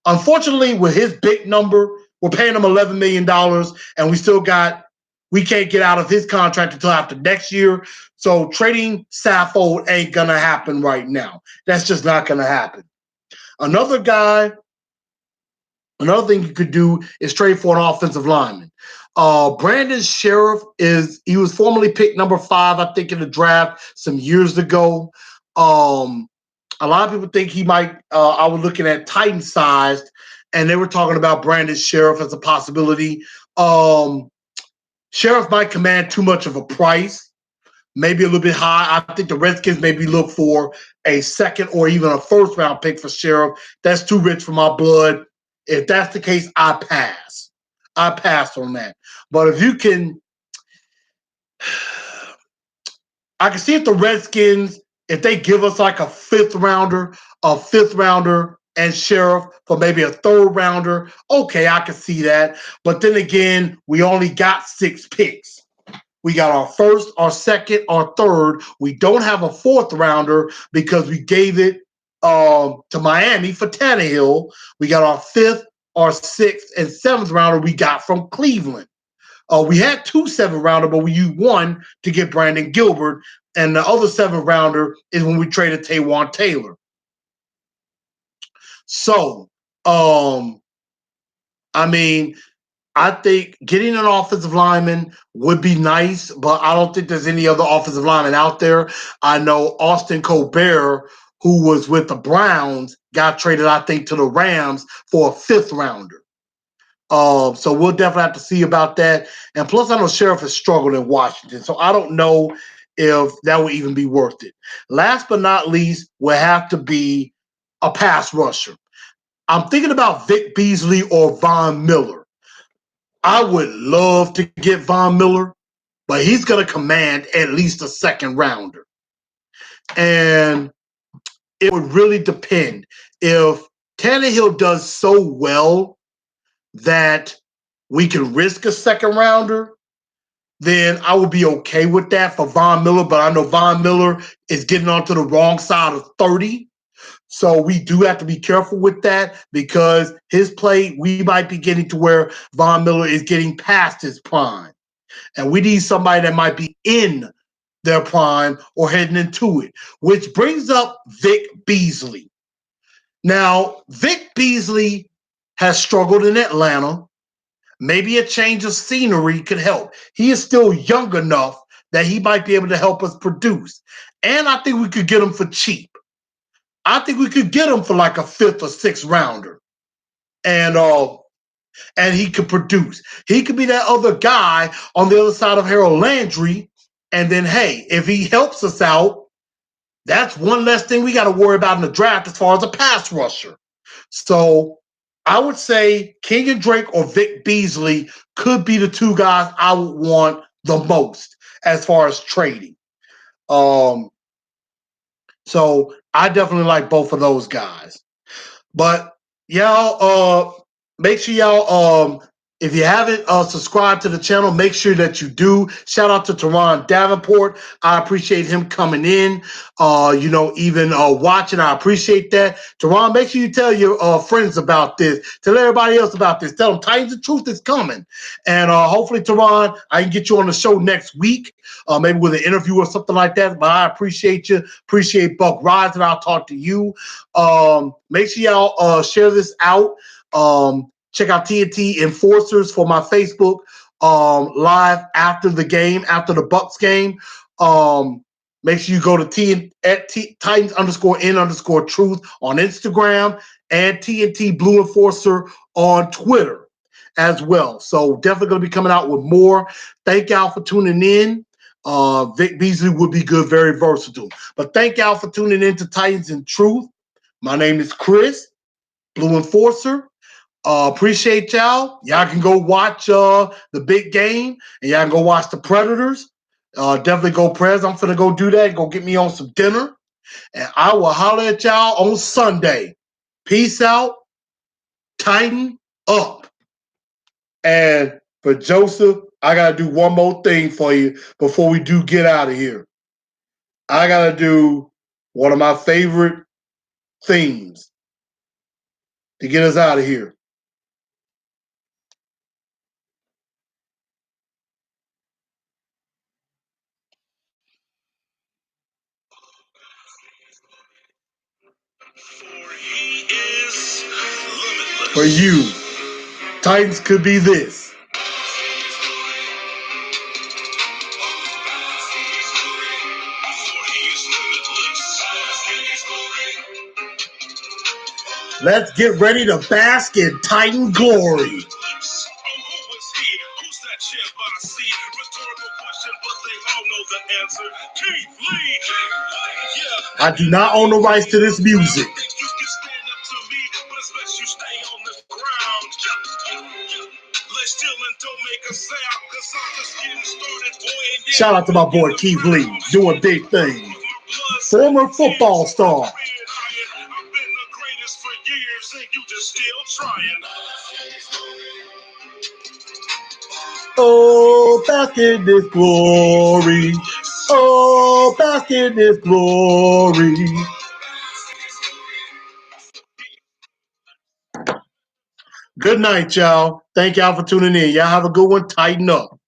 Unfortunately, with his big number, we're paying him $11 million, and we can't get out of his contract until after next year. So trading Saffold ain't going to happen right now. That's just not going to happen. Another thing you could do is trade for an offensive lineman. Brandon Sheriff he was formerly picked number 5, I think, in the draft some years ago. A lot of people think he might, I was looking at Titan sized, and they were talking about Brandon Sheriff as a possibility. Sheriff might command too much of a price, maybe a little bit high. I think the Redskins maybe look for a 2nd or even a 1st round pick for Sheriff. That's too rich for my blood. If that's the case, I pass. I pass on that. But if you can, I can see if the Redskins, if they give us like a 5th rounder, and Sheriff for maybe a 3rd rounder, okay, I can see that. But then again, we only got 6 picks. We got our 1st, our 2nd, our 3rd. We don't have a 4th rounder because we gave it to Miami for Tannehill. We got our 5th, our 6th, and 7th rounder we got from Cleveland. We had 2 7th rounder, but we used 1 to get Brandon Gilbert, and the other 7th rounder is when we traded Taywan Taylor. So, I think getting an offensive lineman would be nice, but I don't think there's any other offensive lineman out there. I know Austin Colbert, who was with the Browns, got traded, I think, to the Rams for a 5th rounder. So we'll definitely have to see about that. And plus, I know Sheriff has struggled in Washington, so I don't know if that would even be worth it. Last but not least, will have to be a pass rusher. I'm thinking about Vic Beasley or Von Miller. I would love to get Von Miller, but he's going to command at least a second rounder. And it would really depend. If Tannehill does so well that we can risk a second rounder, then I would be okay with that for Von Miller. But I know Von Miller is getting onto the wrong side of 30. So we do have to be careful with that because his play, we might be getting to where Von Miller is getting past his prime. And we need somebody that might be in their prime or heading into it, which brings up Vic Beasley. Now, Vic Beasley has struggled in Atlanta. Maybe a change of scenery could help. He is still young enough that he might be able to help us produce. And I think we could get him for cheap. I think we could get him for like a fifth or sixth rounder. And he could produce. He could be that other guy on the other side of Harold Landry. And then, hey, if he helps us out, that's one less thing we got to worry about in the draft as far as a pass rusher. So I would say Kenyon Drake or Vic Beasley could be the two guys I would want the most as far as trading. So I definitely like both of those guys. But y'all, make sure y'all, if you haven't subscribed to the channel, make sure that you do. Shout out to Teron Davenport. I appreciate him coming in, even watching. I appreciate that. Teron, make sure you tell your friends about this. Tell everybody else about this. Tell them Titans of Truth is coming. And hopefully, Teron, I can get you on the show next week, maybe with an interview or something like that. But I appreciate you. Appreciate Buck Rise, and I'll talk to you. Make sure y'all share this out. Check out TNT Enforcers for my Facebook live after the game, after the Bucs game. Make sure you go to Titans_N_Truth on Instagram and TNT Blue Enforcer on Twitter as well. So definitely going to be coming out with more. Thank y'all for tuning in. Vic Beasley would be good, very versatile. But thank y'all for tuning in to Titans in Truth. My name is Chris, Blue Enforcer. Appreciate y'all. Y'all can go watch the big game, and y'all can go watch the Predators. Definitely go Prez. I'm finna go do that. Go get me on some dinner. And I will holler at y'all on Sunday. Peace out. Tighten up. And for Joseph, I got to do one more thing for you before we do get out of here. I got to do one of my favorite themes to get us out of here. For you, Titans could be this. Let's get ready to bask in Titan glory. I do not own the rights to this music. Shout out to my boy Keith Lee, doing big things. Former football star. Oh, bask in this glory. Oh, bask in this glory. Good night, y'all. Thank y'all for tuning in. Y'all have a good one. Tighten up.